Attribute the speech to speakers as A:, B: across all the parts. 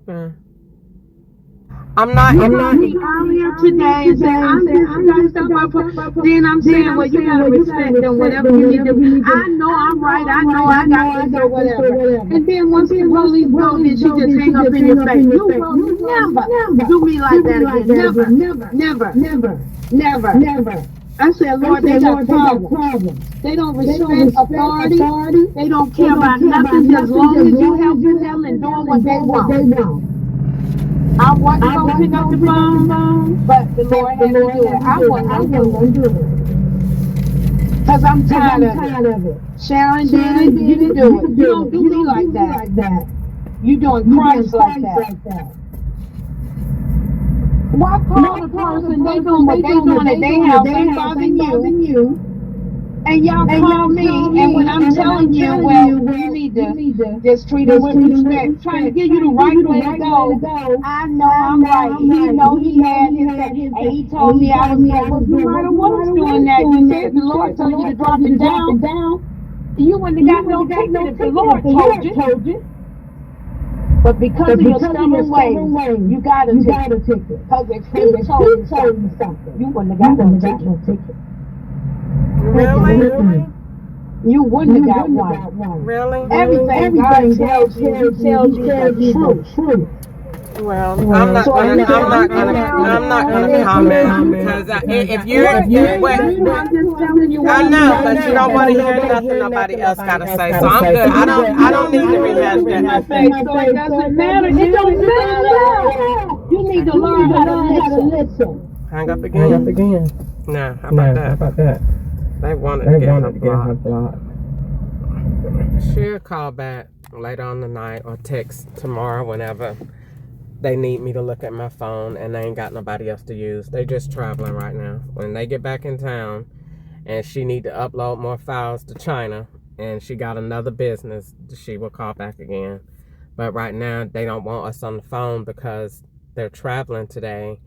A: happened? I'm not
B: earlier today and said, I'm just then I'm saying, well, you gotta respect them, whatever you need to. I know I'm right. I know I got this or whatever. And then once the police go, then she just hang up in your face. You will never do me like that again. Never. I said, Lord, they got problems. They don't respect authority. They don't care about nothing as long as you helping them and doing what they want. I wasn't going to pick up the phone, but the Lord had to do it. I wasn't going to do it. Because I'm tired of it. Sharon did it, you didn't do it. You don't do me like that. You doing Christ like that. Why call the person, they doing what they doing at their house, ain't bothering you. And y'all call me, and when I'm telling you, well, you need to just treat it with respect, trying to give you the right way to go. I know I'm right. He know he had his thing, and he told me I was going. Well, you might have was doing that. You said the Lord told you to drop it down. You wouldn't have got no ticket if the Lord told you. But because of your stubborn ways, you got a ticket. Because if he told you something, you wouldn't have got no ticket.
A: Really?
B: You wouldn't have got one.
A: Really?
B: Everything God tells you, he tells you the truth.
A: Well, I'm not gonna comment because if you're
B: I'm just telling you.
A: I know, but you don't want to hear nothing nobody else gotta say. So I'm good. I don't need to rehash that.
B: So it doesn't matter. It don't matter. You need to learn how to listen.
A: Hang up again. Nah, how about that? They wanted to get her blocked. She'll call back later on the night or text tomorrow whenever they need me to look at my phone and they ain't got nobody else to use. They just traveling right now. When they get back in town and she need to upload more files to China and she got another business, she will call back again. But right now they don't want us on the phone because they're traveling today,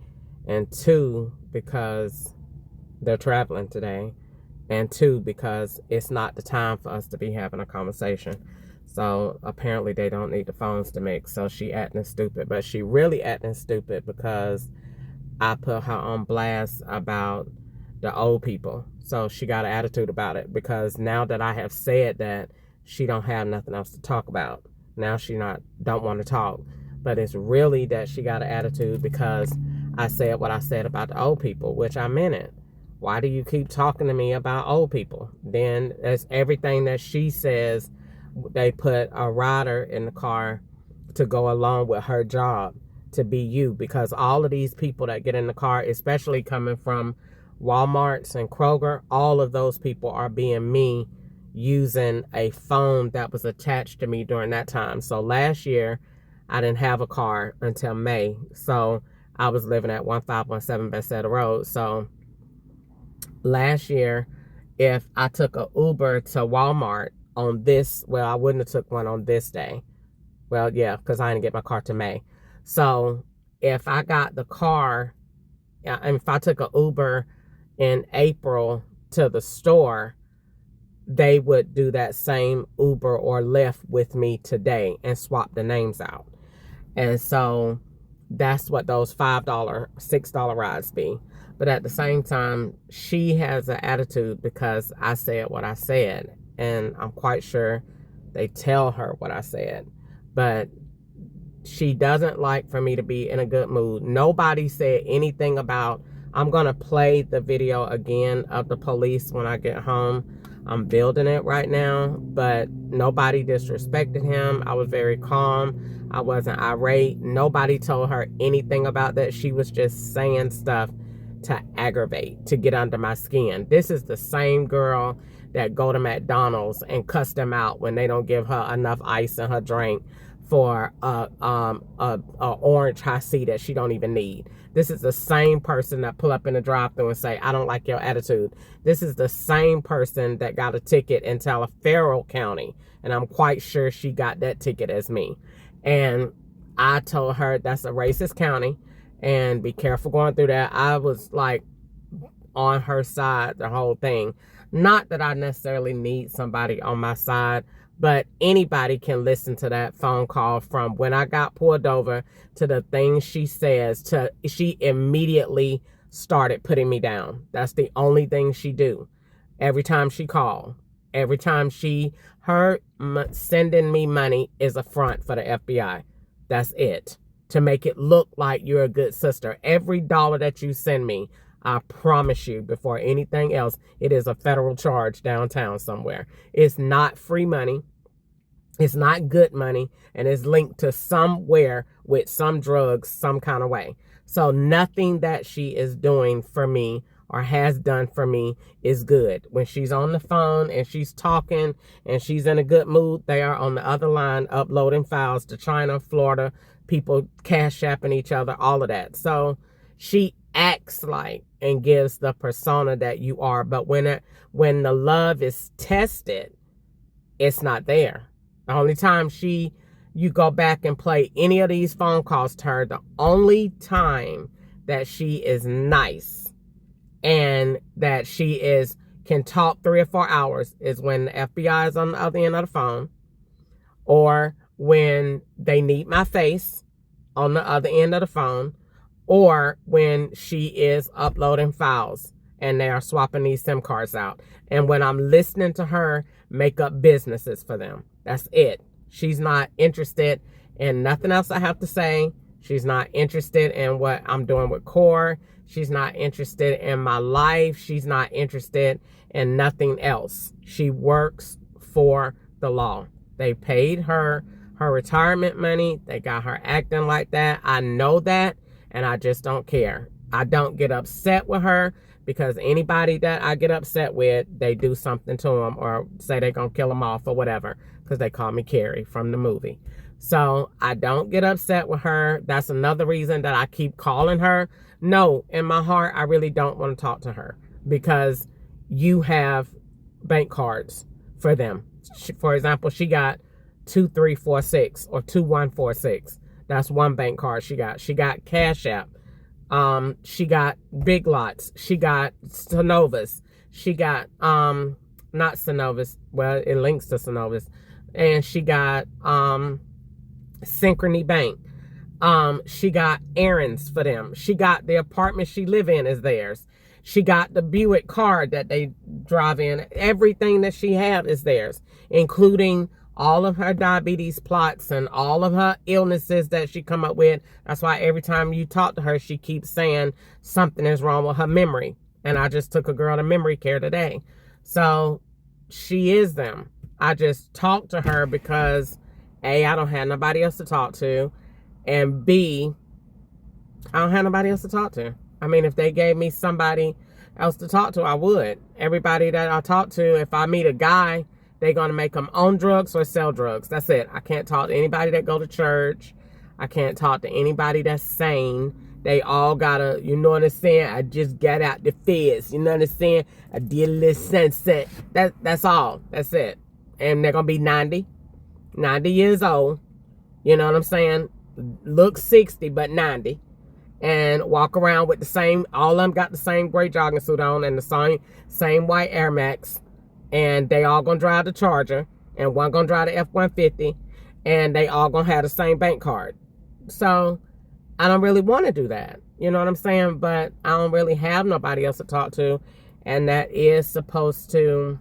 A: and 2, because they're traveling today, and 2, because it's not the time for us to be having a conversation. So apparently they don't need the phones to mix. So she acting stupid, but she really acting stupid because I put her on blast about the old people. So she got an attitude about it because now that I have said that, she don't have nothing else to talk about. Now she don't want to talk, but it's really that she got an attitude because I said what I said about the old people, which I meant it. Why do you keep talking to me about old people? Then as everything that she says, they put a rider in the car to go along with her job to be you, because all of these people that get in the car, especially coming from Walmarts and Kroger, all of those people are being me using a phone that was attached to me during that time. So last year, I didn't have a car until May. So I was living at 1517 Bethesda Road. So last year, if I took an Uber to Walmart on this, well, I wouldn't have took one on this day. Well, yeah, because I didn't get my car to May. So if I got the car, and if I took an Uber in April to the store, they would do that same Uber or Lyft with me today and swap the names out. And so that's what those $5, $6 rides be. But at the same time, she has an attitude because I said what I said. And I'm quite sure they tell her what I said. But she doesn't like for me to be in a good mood. Nobody said anything about, I'm going to play the video again of the police when I get home. I'm building it right now, but nobody disrespected him. I was very calm. I wasn't irate. Nobody told her anything about that. She was just saying stuff to aggravate, to get under my skin. This is the same girl that go to McDonald's and cuss them out when they don't give her enough ice in her drink for a orange Hi-C that she don't even need. This is the same person that pull up in the drive-thru and say, I don't like your attitude. This is the same person that got a ticket in Taliaferro County, and I'm quite sure she got that ticket as me. And I told her that's a racist county, and be careful going through that. I was like on her side the whole thing. Not that I necessarily need somebody on my side, But anybody can listen to that phone call from when I got pulled over to the things she says to she immediately started putting me down. That's the only thing she do. Every time she called, every time her sending me money is a front for the FBI. That's it. To make it look like you're a good sister. Every dollar that you send me, I promise you, before anything else, it is a federal charge downtown somewhere. It's not free money. It's not good money. And it's linked to somewhere with some drugs, some kind of way. So nothing that she is doing for me or has done for me is good. When she's on the phone and she's talking and she's in a good mood, they are on the other line uploading files to China, Florida, people cash apping each other, all of that. So she acts like and gives the persona that you are. But when the love is tested, it's not there. The only time you go back and play any of these phone calls to her, the only time that she is nice and that she can talk 3 or 4 hours is when the FBI is on the other end of the phone, or when they need my face on the other end of the phone, or when she is uploading files and they are swapping these SIM cards out. And when I'm listening to her make up businesses for them. That's it. She's not interested in nothing else I have to say. She's not interested in what I'm doing with Core. She's not interested in my life. She's not interested in nothing else. She works for the law. They paid her retirement money. They got her acting like that. I know that, and I just don't care. I don't get upset with her because anybody that I get upset with, they do something to them or say they're going to kill them off or whatever because they call me Carrie from the movie. So I don't get upset with her. That's another reason that I keep calling her. No, in my heart, I really don't want to talk to her because you have bank cards for them. For example, she got 2346 or 2146. That's one bank card she got. She got Cash App. She got Big Lots. She got Synovus. She got, not Synovus. Well, it links to Synovus. And she got, Synchrony Bank. She got errands for them. She got the apartment she live in is theirs. She got the Buick car that they drive in. Everything that she have is theirs, including all of her diabetes plots and all of her illnesses that she come up with. That's why every time you talk to her, she keeps saying something is wrong with her memory. And I just took a girl to memory care today. So she is them. I just talk to her because A, I don't have nobody else to talk to. And B, I don't have nobody else to talk to. I mean, if they gave me somebody else to talk to, I would. Everybody that I talk to, if I meet a guy, they're going to make them own drugs or sell drugs. That's it. I can't talk to anybody that go to church. I can't talk to anybody that's sane. They all got to, you know what I'm saying? I just got out the feds. You know what I'm saying? I did a little sunset. That's all. That's it. And they're going to be 90 years old. You know what I'm saying? Look 60, but 90. And walk around with the same, all of them got the same gray jogging suit on and the same white Air Max. And they all gonna drive the Charger, and one gonna drive the F-150, and they all gonna have the same bank card. So I don't really want to do that. You know what I'm saying? But I don't really have nobody else to talk to, and that is supposed to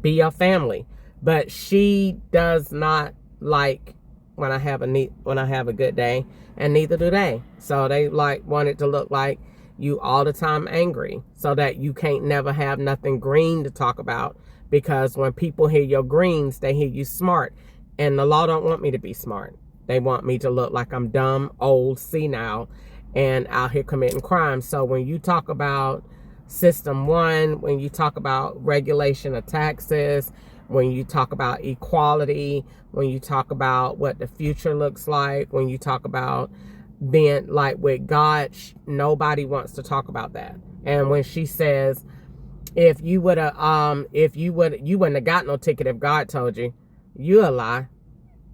A: be your family. But she does not like when I have a good day, and neither do they. So they want it to look like you all the time angry, so that you can't never have nothing green to talk about, because when people hear your greens, they hear you smart, and the law don't want me to be smart. They want me to look like I'm dumb, old, senile, and out here committing crimes. So when you talk about System 1, when you talk about regulation of taxes, when you talk about equality, when you talk about what the future looks like, when you talk about being like with God, nobody wants to talk about that. And when she says, you wouldn't have got no ticket if God told you, you're a lie.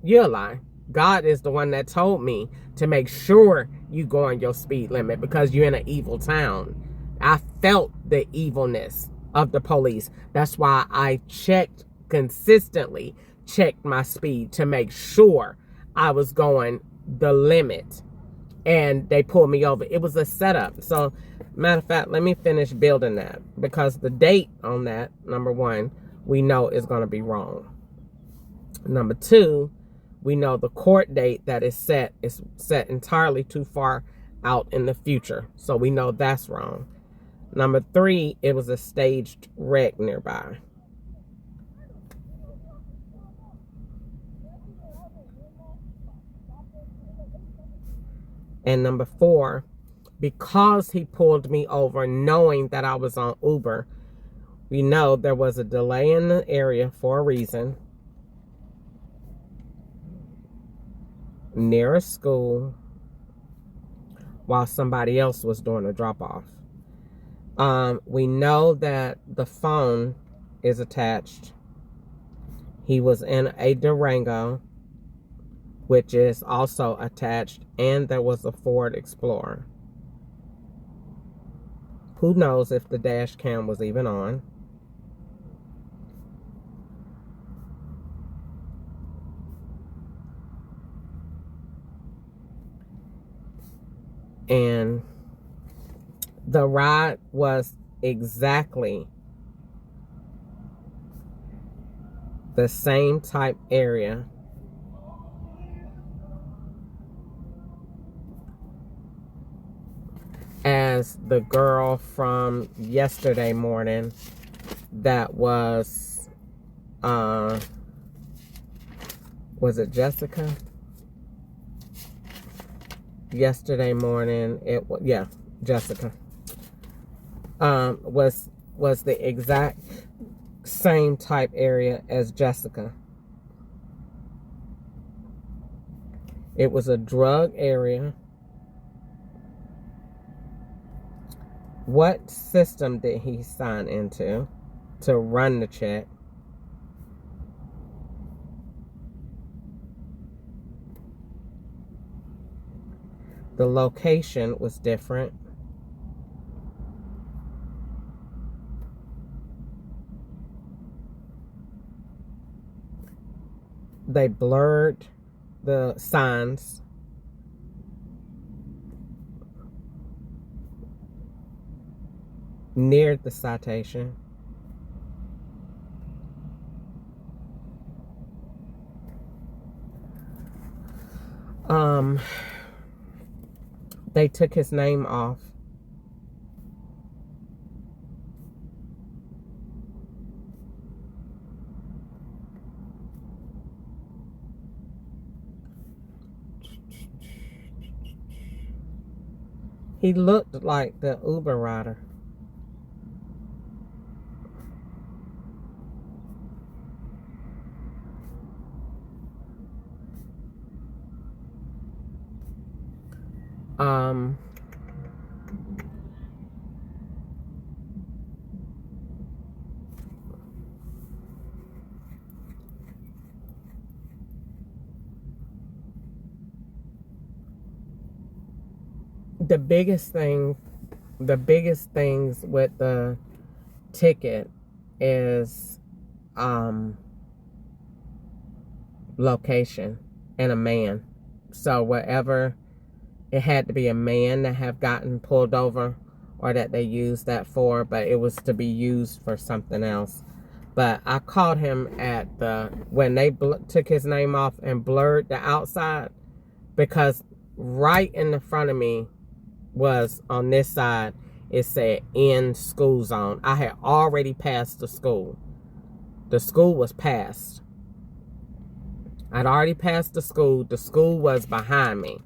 A: You're a lie. God is the one that told me to make sure you go on your speed limit because you're in an evil town. I felt the evilness of the police. That's why I checked consistently checked my speed to make sure I was going the limit. And they pulled me over. It was a setup. So, matter of fact, let me finish building that. Because the date on that, number one, we know is going to be wrong. Number two, we know the court date that is set entirely too far out in the future. So we know that's wrong. Number three, it was a staged wreck nearby. And number four, because he pulled me over knowing that I was on Uber, we know there was a delay in the area for a reason. Near a school while somebody else was doing a drop-off. We know that the phone is attached. He was in a Durango, which is also attached, and there was a Ford Explorer. Who knows if the dash cam was even on? And the ride was exactly the same type area as the girl from yesterday morning that was it Jessica? Yesterday morning, Jessica was the exact same type area as Jessica. It was a drug area. What system did he sign into to run the check? The location was different. They blurred the signs. Near the citation. They took his name off. He looked like the Uber rider. The biggest things with the ticket is location and a man. So whatever, it had to be a man that have gotten pulled over or that they used that for, but it was to be used for something else. But I caught him at when they took his name off and blurred the outside, because right in the front of me was, on this side, it said in school zone. I had already passed the school. The school was passed. I'd already passed the school. The school was behind me.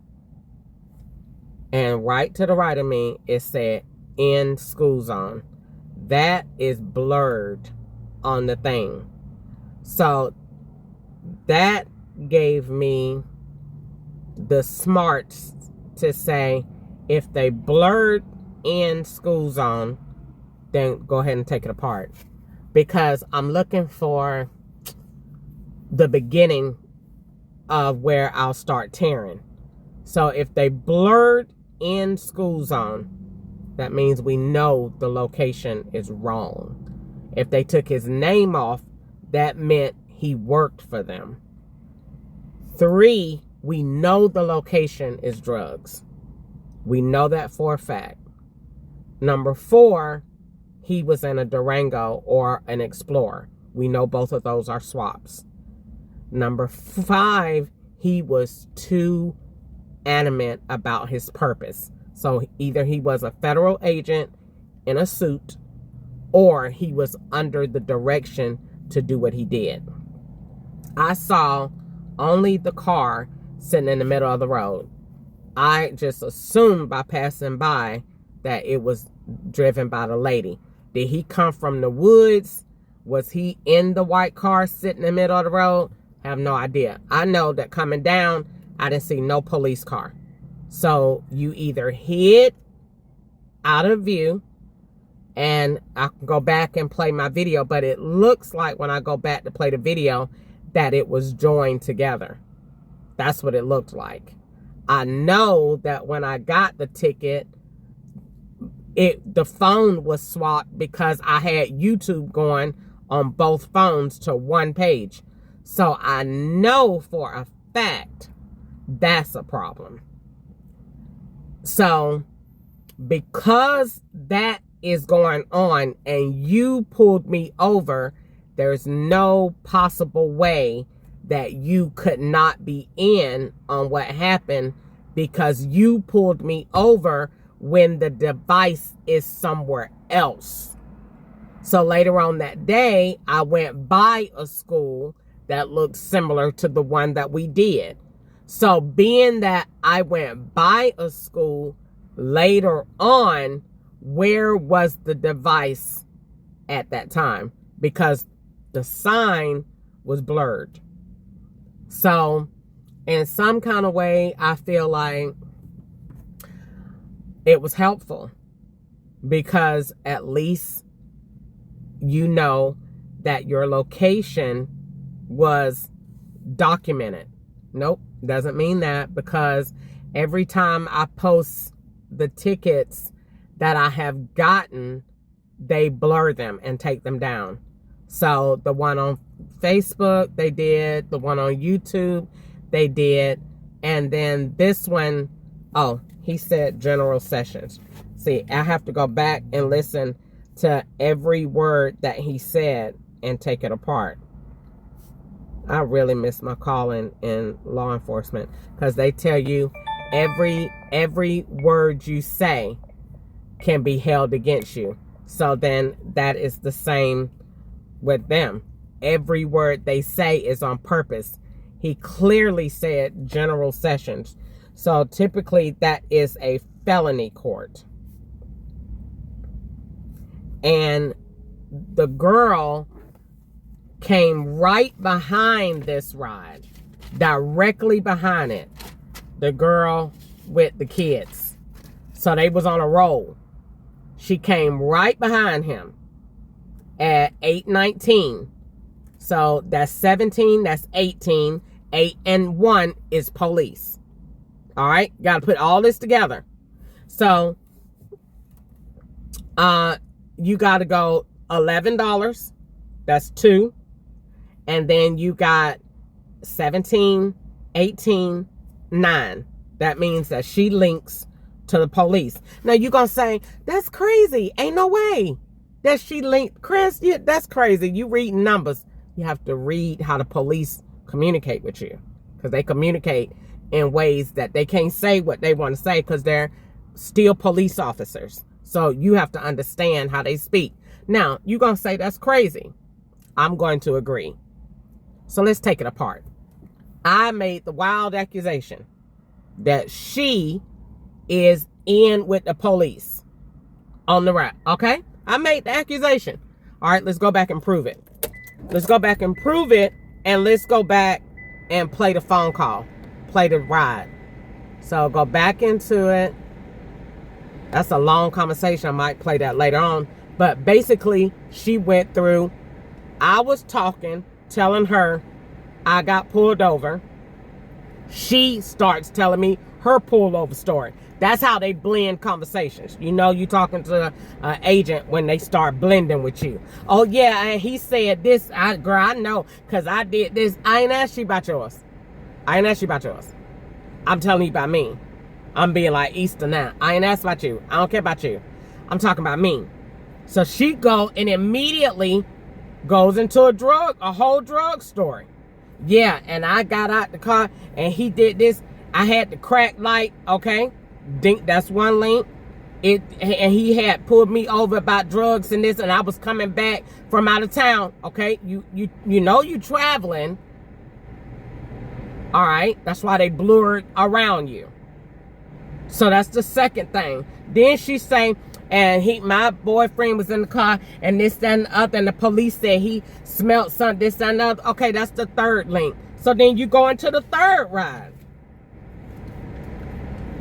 A: And right to the right of me, it said in school zone. That is blurred on the thing. So that gave me the smarts to say, if they blurred in school zone, then go ahead and take it apart. Because I'm looking for the beginning of where I'll start tearing. So if they blurred in school zone, that means we know the location is wrong. If they took his name off, that meant he worked for them. 3, we know the location is drugs. We know that for a fact. Number 4, he was in a Durango or an Explorer. We know both of those are swaps. Number 5, he was too adamant about his purpose. So either he was a federal agent in a suit, or he was under the direction to do what he did. I saw only the car sitting in the middle of the road. I just assumed by passing by that it was driven by the lady. Did he come from the woods? Was he in the white car sitting in the middle of the road? I have no idea. I know that coming down, I didn't see no police car. So you either hid out of view, and I can go back and play my video, but it looks like when I go back to play the video that it was joined together. That's what it looked like. I know that when I got the ticket, the phone was swapped because I had YouTube going on both phones to one page. So I know for a fact that's a problem. So because that is going on and you pulled me over, there's no possible way that you could not be in on what happened, because you pulled me over when the device is somewhere else. So later on that day, I went by a school that looked similar to the one that we did. So being that I went by a school later on, where was the device at that time? Because the sign was blurred. So in some kind of way, I feel like it was helpful, because at least you know that your location was documented. Nope, doesn't mean that, because every time I post the tickets that I have gotten, they blur them and take them down. So the one on Facebook, they did. The one on YouTube, they did. And then this one, oh, he said General Sessions. See, I have to go back and listen to every word that he said and take it apart. I really miss my calling in law enforcement, because they tell you every word you say can be held against you. So then that is the same with them. Every word they say is on purpose. He clearly said General Sessions. So typically that is a felony court. And the girl came right behind this ride, directly behind it. The girl with the kids. So they was on a roll. She came right behind him at 8:19. So that's 17, that's 18. 8 and 1 is police. All right, got to put all this together. So you got to go $11. That's 2. And then you got 17, 18, 9. That means that she links to the police. Now you're going to say, that's crazy. Ain't no way that she linked. Chris, yeah, that's crazy. You read numbers. You have to read how the police communicate with you, because they communicate in ways that they can't say what they want to say, because they're still police officers. So you have to understand how they speak. Now, you're going to say that's crazy. I'm going to agree. So let's take it apart. I made the wild accusation that she is in with the police on the right. Okay? I made the accusation. All right, let's go back and prove it. Let's go back and prove it, and let's go back and play the phone call. Play the ride. So go back into it. That's a long conversation. I might play that later on. But basically, she went through, I was talking, telling her I got pulled over. She starts telling me her pullover story. That's how they blend conversations. You know, you talking to an agent when they start blending with you. Oh yeah, and he said this. Girl, I know, because I did this. I ain't asked you about yours. I'm telling you about me. I'm being like Easter now. I ain't asked about you. I don't care about you. I'm talking about me. So she go and immediately goes into a whole drug story. Yeah, and I got out the car and he did this. I had the crack light, okay? Dink, that's one link. And he had pulled me over about drugs and this, and I was coming back from out of town, okay? You know you traveling. All right, that's why they blurred around you. So that's the second thing. Then she say, and my boyfriend was in the car, and this, that, and the other, and the police said he smelled something, this, that, and the other. Okay, that's the third link. So then you go into the third ride.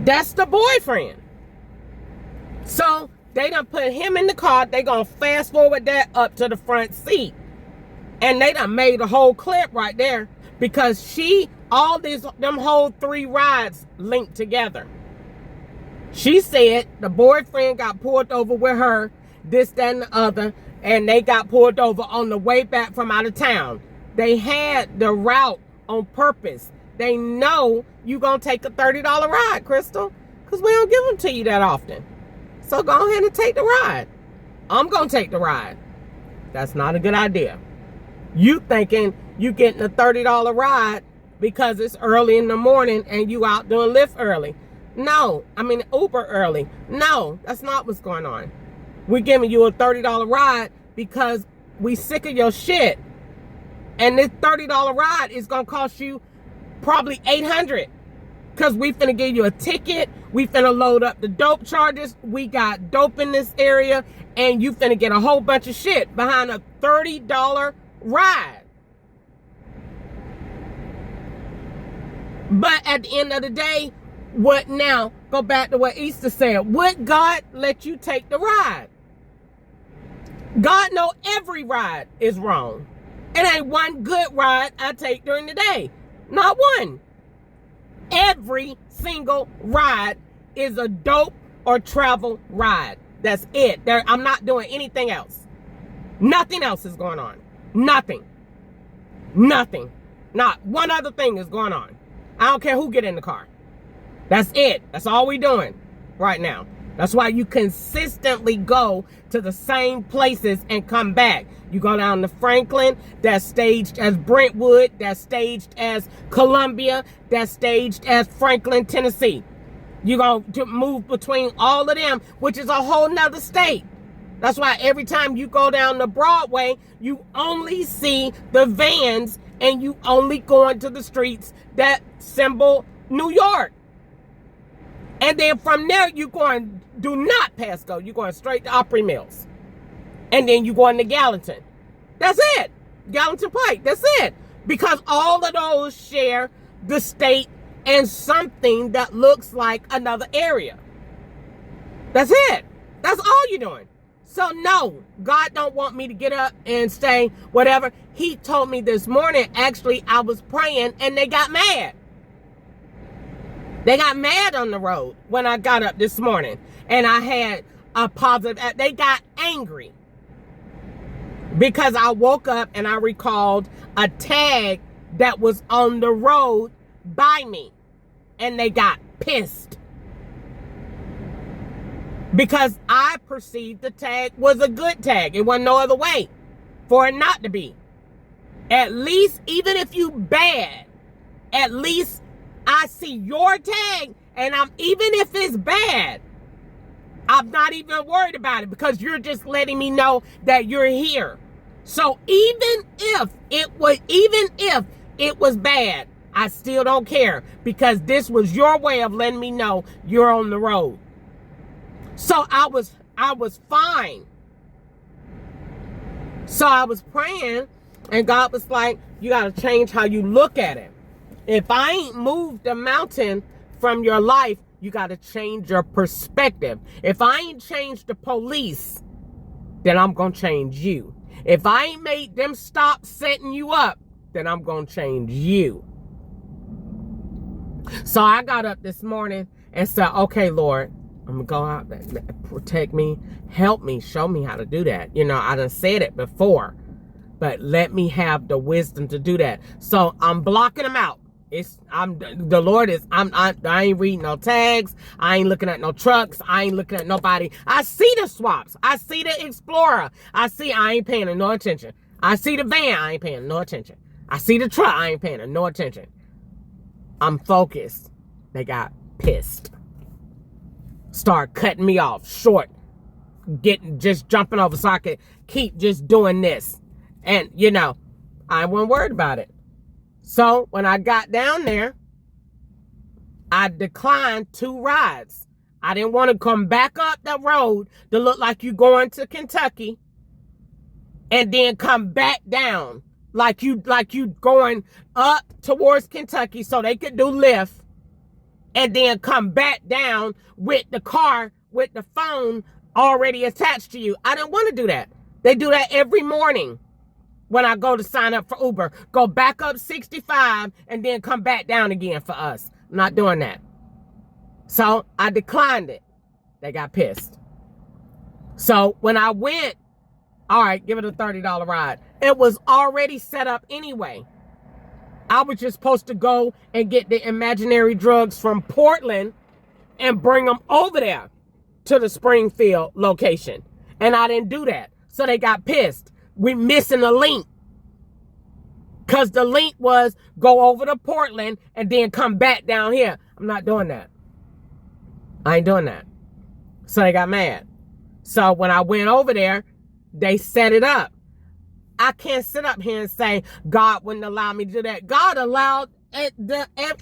A: That's the boyfriend. So they done put him in the car. They gonna fast forward that up to the front seat. And they done made a whole clip right there, because them whole 3 rides linked together. She said the boyfriend got pulled over with her, this, that, and the other, and they got pulled over on the way back from out of town. They had the route on purpose. They know you gonna take a $30 ride, Crystal, because we don't give them to you that often. So go ahead and take the ride. I'm gonna take the ride. That's not a good idea. You thinking you getting a $30 ride because it's early in the morning and you out doing Lyft early. No, I mean Uber early. No, that's not what's going on. We're giving you a $30 ride because we sick of your shit. And this $30 ride is gonna cost you probably $800. Because we finna give you a ticket. We finna load up the dope charges. We got dope in this area. And you finna get a whole bunch of shit behind a $30 ride. But at the end of the day, what now? Go back to what Easter said. Would God let you take the ride? God know every ride is wrong. It ain't one good ride I take during the day. Not one. Every single ride is a dope or travel ride. That's it. I'm not doing anything else. Nothing else is going on. Nothing. Nothing. Not one other thing is going on. I don't care who get in the car. That's it. That's all we doing right now. That's why you consistently go to the same places and come back. You go down to Franklin, that's staged as Brentwood, that's staged as Columbia, that's staged as Franklin, Tennessee. You're going to move between all of them, which is a whole nother state. That's why every time you go down to Broadway, you only see the vans and you only go into the streets that symbol New York. And then from there, you're going, do not pass go. You're going straight to Opry Mills. And then you go into Gallatin. That's it. Gallatin Pike. That's it. Because all of those share the state and something that looks like another area. That's it. That's all you're doing. So no, God don't want me to get up and say whatever. He told me this morning, actually, I was praying and they got mad. They got mad on the road when I got up this morning and I had a positive, they got angry because I woke up and I recalled a tag that was on the road by me and they got pissed because I perceived the tag was a good tag. It wasn't no other way for it not to be. At least, even if you bad, at least I see your tag, and even if it's bad, I'm not even worried about it because you're just letting me know that you're here. So even if it was bad, I still don't care because this was your way of letting me know you're on the road. So I was fine. So I was praying, and God was like, you got to change how you look at it. If I ain't moved the mountain from your life, you got to change your perspective. If I ain't changed the police, then I'm going to change you. If I ain't made them stop setting you up, then I'm going to change you. So I got up this morning and said, okay, Lord, I'm going to go out, protect me, help me, show me how to do that. You know, I done said it before, but let me have the wisdom to do that. So I'm blocking them out. I ain't reading no tags. I ain't looking at no trucks. I ain't looking at nobody. I see the swaps. I see the Explorer. I ain't paying no attention. I see the van. I ain't paying no attention. I see the truck. I ain't paying no attention. I'm focused. They got pissed. Start cutting me off short. Just jumping over so I could keep just doing this. And, you know, I wasn't worried about it. So when I got down there, I declined 2 rides. I didn't want to come back up the road to look like you going to Kentucky and then come back down like you going up towards Kentucky so they could do Lyft and then come back down with the car with the phone already attached to you. I didn't want to do that. They do that every morning. When I go to sign up for Uber, go back up 65 and then come back down again for us. I'm not doing that. So I declined it. They got pissed. So when I went, all right, give it a $30 ride. It was already set up anyway. I was just supposed to go and get the imaginary drugs from Portland and bring them over there to the Springfield location. And I didn't do that. So they got pissed. We missing a link. Because the link was go over to Portland and then come back down here. I'm not doing that. I ain't doing that. So they got mad. So when I went over there, they set it up. I can't sit up here and say God wouldn't allow me to do that. God allowed it.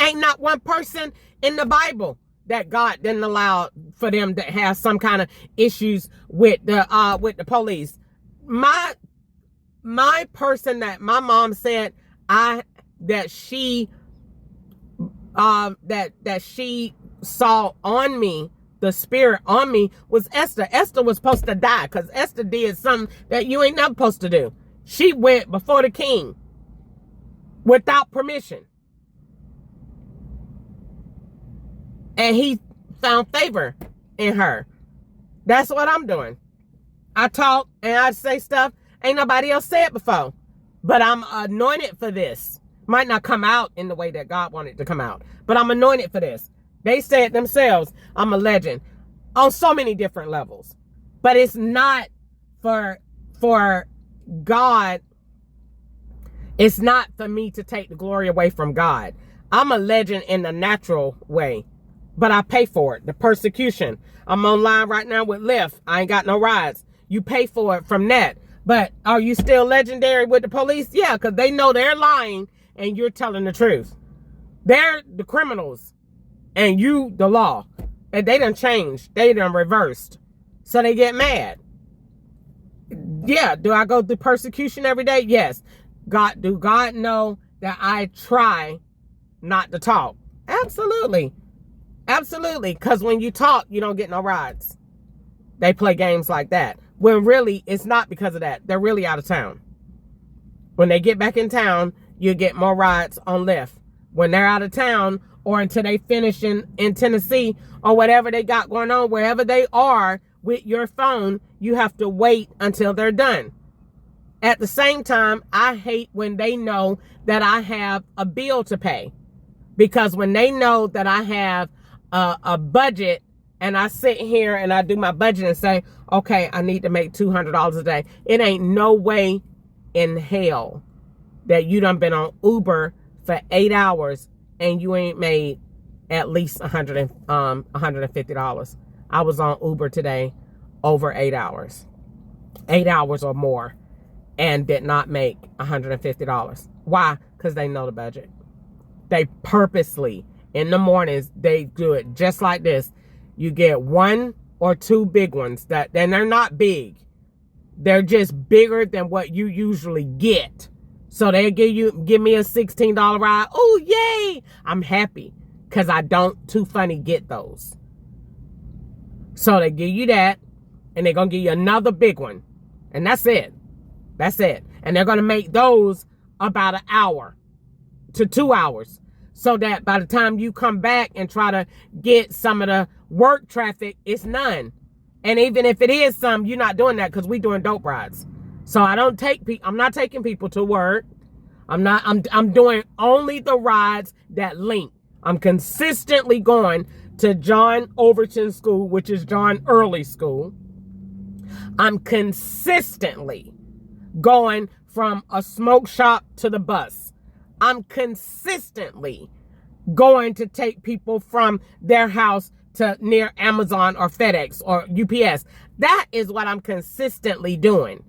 A: Ain't not one person in the Bible that God didn't allow for them to have some kind of issues with the police. My person that my mom said that she saw on me, the spirit on me, was Esther. Esther was supposed to die because Esther did something that you ain't never supposed to do. She went before the king without permission. And he found favor in her. That's what I'm doing. I talk and I say stuff ain't nobody else said before. But I'm anointed for this. Might not come out in the way that God wanted it to come out. But I'm anointed for this. They said themselves, I'm a legend. On so many different levels. But it's not for God. It's not for me to take the glory away from God. I'm a legend in the natural way. But I pay for it. The persecution. I'm online right now with Lyft. I ain't got no rides. You pay for it from that. But are you still legendary with the police? Yeah, because they know they're lying and you're telling the truth. They're the criminals and you the law. And they done changed. They done reversed. So they get mad. Yeah, do I go through persecution every day? Yes. Do God know that I try not to talk? Absolutely. Absolutely. Because when you talk, you don't get no rides. They play games like that. When really, it's not because of that. They're really out of town. When they get back in town, you get more rides on Lyft. When they're out of town or until they finish in Tennessee or whatever they got going on, wherever they are with your phone, you have to wait until they're done. At the same time, I hate when they know that I have a bill to pay. Because when they know that I have a budget and I sit here and I do my budget and say, okay, I need to make $200 a day. It ain't no way in hell that you done been on Uber for 8 hours and you ain't made at least $150. I was on Uber today over 8 hours. 8 hours or more and did not make $150. Why? Because they know the budget. They purposely, in the mornings, they do it just like this. You get 1 or 2 big ones and they're not big. They're just bigger than what you usually get. So they give me a $16 ride. Oh, yay. I'm happy because I don't too funny get those. So they give you that and they're going to give you another big one. And that's it. That's it. And they're going to make those about an hour to 2 hours. so that by the time you come back and try to get some of the work traffic, it's none. And even if it is some, you're not doing that because we doing dope rides. So I'm not taking people to work. I'm doing only the rides that link. I'm consistently going to John Overton School, which is John Early School. I'm consistently going from a smoke shop to the bus. I'm consistently going to take people from their house to near Amazon or FedEx or UPS. That is what I'm consistently doing.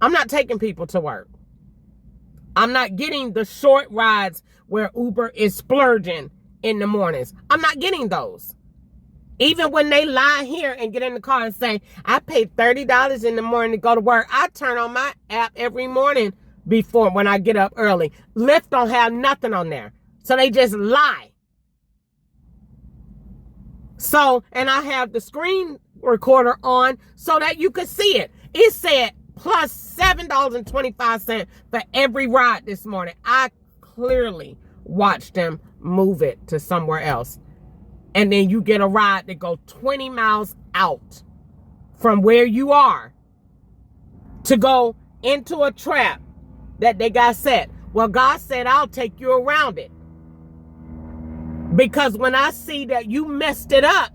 A: I'm not taking people to work. I'm not getting the short rides where Uber is splurging in the mornings. I'm not getting those. Even when they lie here and get in the car and say, I paid $30 in the morning to go to work, I turn on my app every morning before when I get up early. Lyft don't have nothing on there. So they just lie. So, and I have the screen recorder on so that you could see it. It said plus $7.25 for every ride this morning. I clearly watched them move it to somewhere else. And then you get a ride that go 20 miles out from where you are to go into a trap that they got set. Well, God said, I'll take you around it. Because when I see that you messed it up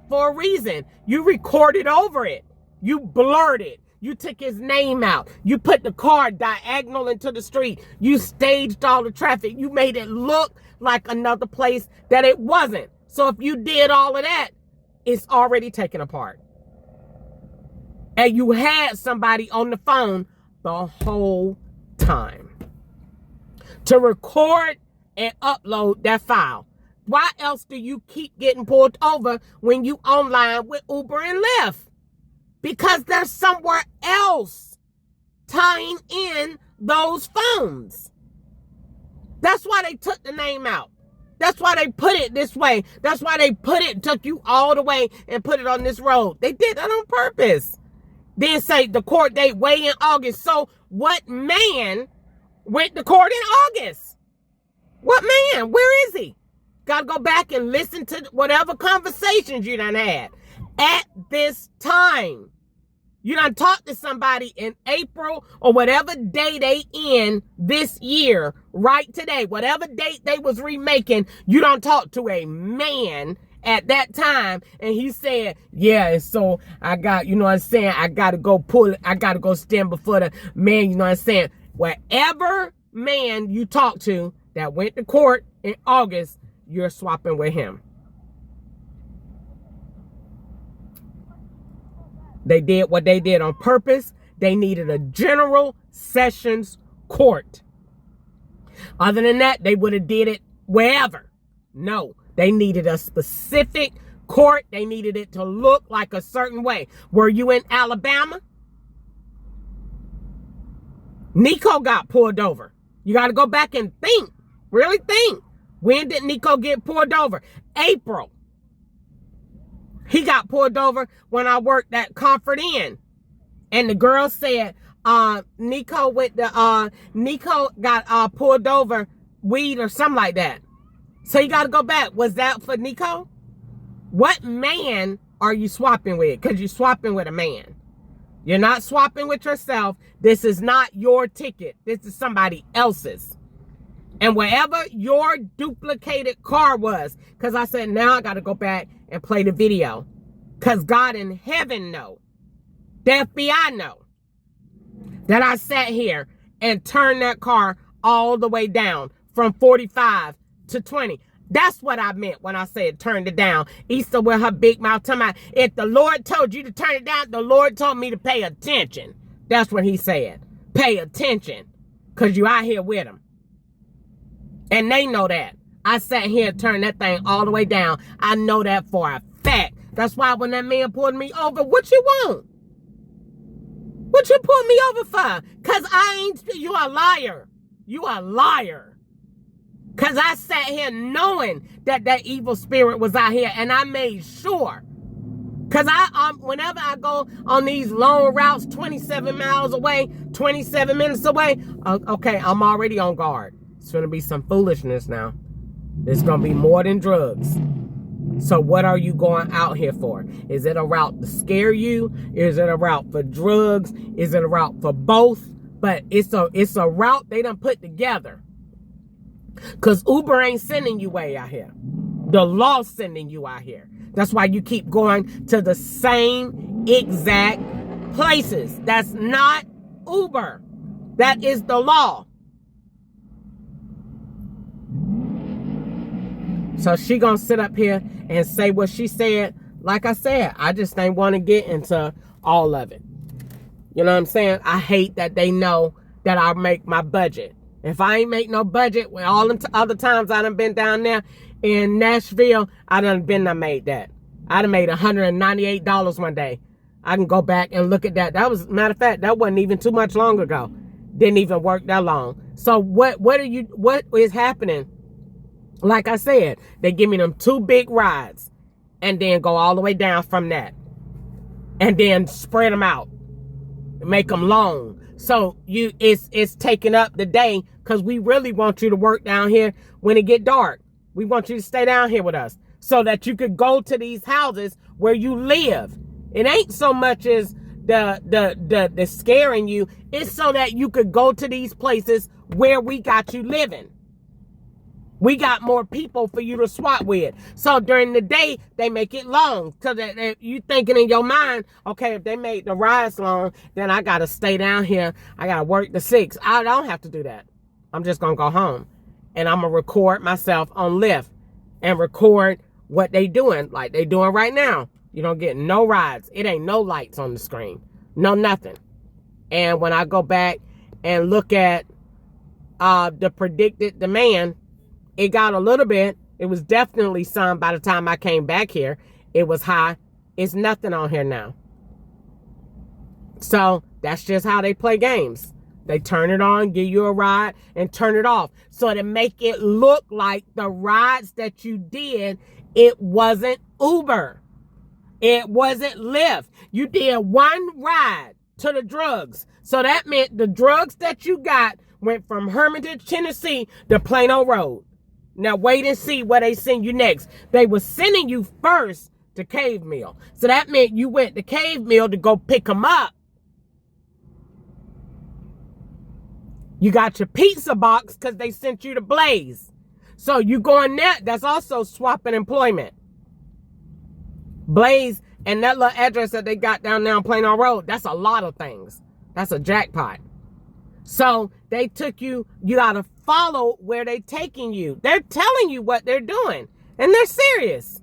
A: for a reason. You recorded over it. You blurred it. You took his name out. You put the car diagonal into the street. You staged all the traffic. You made it look like another place that it wasn't. So if you did all of that, it's already taken apart. And you had somebody on the phone the whole time to record and upload that file. Why else do you keep getting pulled over when you online with Uber and Lyft? Because there's somewhere else tying in those phones. That's why they took the name out. That's why they put it this way. That's why they took you all the way and put it on this road. They did that on purpose. Then say the court date way in August. So what man went to court in August? What man? Where is he? Got to go back and listen to whatever conversations you done had. At this time, you done talked to somebody in April or whatever day they in this year, right today, whatever date they was remaking, you done talked to a man at that time. And he said, yeah, so I got, you know what I'm saying? I got to go stand before the man, you know what I'm saying? Whatever man you talked to that went to court in August, you're swapping with him. They did what they did on purpose. They needed a general sessions court. Other than that, they would have did it wherever. No, they needed a specific court. They needed it to look like a certain way. Were you in Alabama? Nico got pulled over. You got to go back and think. Really think. When did Nico get pulled over? April. He got pulled over when I worked at Comfort Inn. And the girl said, Nico got pulled over weed or something like that. So you got to go back. Was that for Nico? What man are you swapping with? Because you're swapping with a man. You're not swapping with yourself. This is not your ticket. This is somebody else's. And wherever your duplicated car was, because I said, now I got to go back and play the video. Because God in heaven know, the FBI know, that I sat here and turned that car all the way down from 45 to 20. That's what I meant when I said turned it down. Easter with her big mouth. If the Lord told you to turn it down, the Lord told me to pay attention. That's what he said. Pay attention. Because you out here with him. And they know that. I sat here and turned that thing all the way down. I know that for a fact. That's why when that man pulled me over, what you want? What you pulled me over for? Because you a liar. You a liar. Because I sat here knowing that that evil spirit was out here. And I made sure. Because whenever I go on these long routes, 27 miles away, 27 minutes away, okay, I'm already on guard. It's going to be some foolishness now. There's going to be more than drugs. So what are you going out here for? Is it a route to scare you? Is it a route for drugs? Is it a route for both? But it's a route they done put together. Because Uber ain't sending you way out here. The law's sending you out here. That's why you keep going to the same exact places. That's not Uber. That is the law. So she gonna sit up here and say what she said. Like I said, I just ain't want to get into all of it. You know what I'm saying? I hate that they know that I make my budget. If I ain't make no budget, when all them other times I done been down there in Nashville, I done made that. I done made $198 one day. I can go back and look at that. That was, matter of fact, that wasn't even too much long ago. Didn't even work that long. So what is happening? Like I said, they give me them 2 big rides and then go all the way down from that. And then spread them out. Make them long. So it's taking up the day because we really want you to work down here when it get dark. We want you to stay down here with us so that you could go to these houses where you live. It ain't so much as the scaring you. It's so that you could go to these places where we got you living. We got more people for you to swap with. So during the day, they make it long. So that you thinking in your mind, okay, if they make the rides long, then I got to stay down here. I got to work the 6. I don't have to do that. I'm just going to go home. And I'm going to record myself on Lyft and record what they doing like they doing right now. You don't get no rides. It ain't no lights on the screen. No nothing. And when I go back and look at the predicted demand, it got a little bit. It was definitely some by the time I came back here. It was high. It's nothing on here now. So that's just how they play games. They turn it on, give you a ride, and turn it off. So to make it look like the rides that you did, it wasn't Uber. It wasn't Lyft. You did one ride to the drugs. So that meant the drugs that you got went from Hermitage, Tennessee to Plano Road. Now wait and see where they send you next. They were sending you first to Cave Mill. So that meant you went to Cave Mill to go pick them up. You got your pizza box because they sent you to Blaze. So you going there, that's also swapping employment. Blaze and that little address that they got down there on Plano Road, that's a lot of things. That's a jackpot. So they took you, you got to follow where they taking you. They're telling you what they're doing. And they're serious.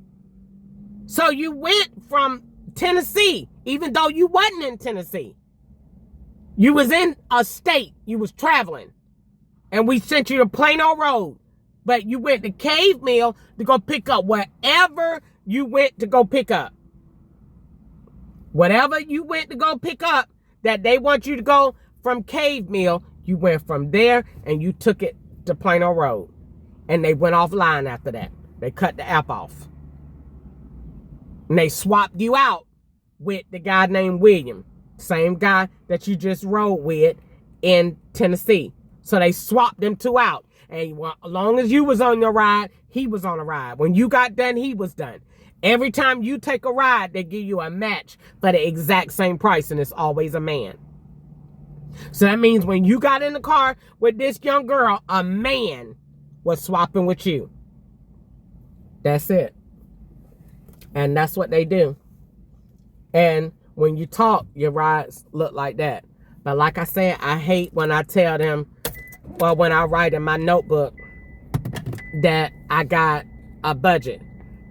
A: So you went from Tennessee, even though you wasn't in Tennessee. You was in a state. You was traveling. And we sent you to Plano Road. But you went to Cave Mill to go pick up whatever you went to go pick up. Whatever you went to go pick up that they want you to go from Cave Mill, you went from there and you took it to Plano Road. And they went offline after that. They cut the app off. And they swapped you out with the guy named William. Same guy that you just rode with in Tennessee. So they swapped them 2 out. And as long as you was on your ride, he was on a ride. When you got done, he was done. Every time you take a ride, they give you a match for the exact same price. And it's always a man. So that means when you got in the car with this young girl, a man was swapping with you. That's it. And that's what they do. And when you talk, your rides look like that. But like I said, I hate when I tell them, or when I write in my notebook that I got a budget,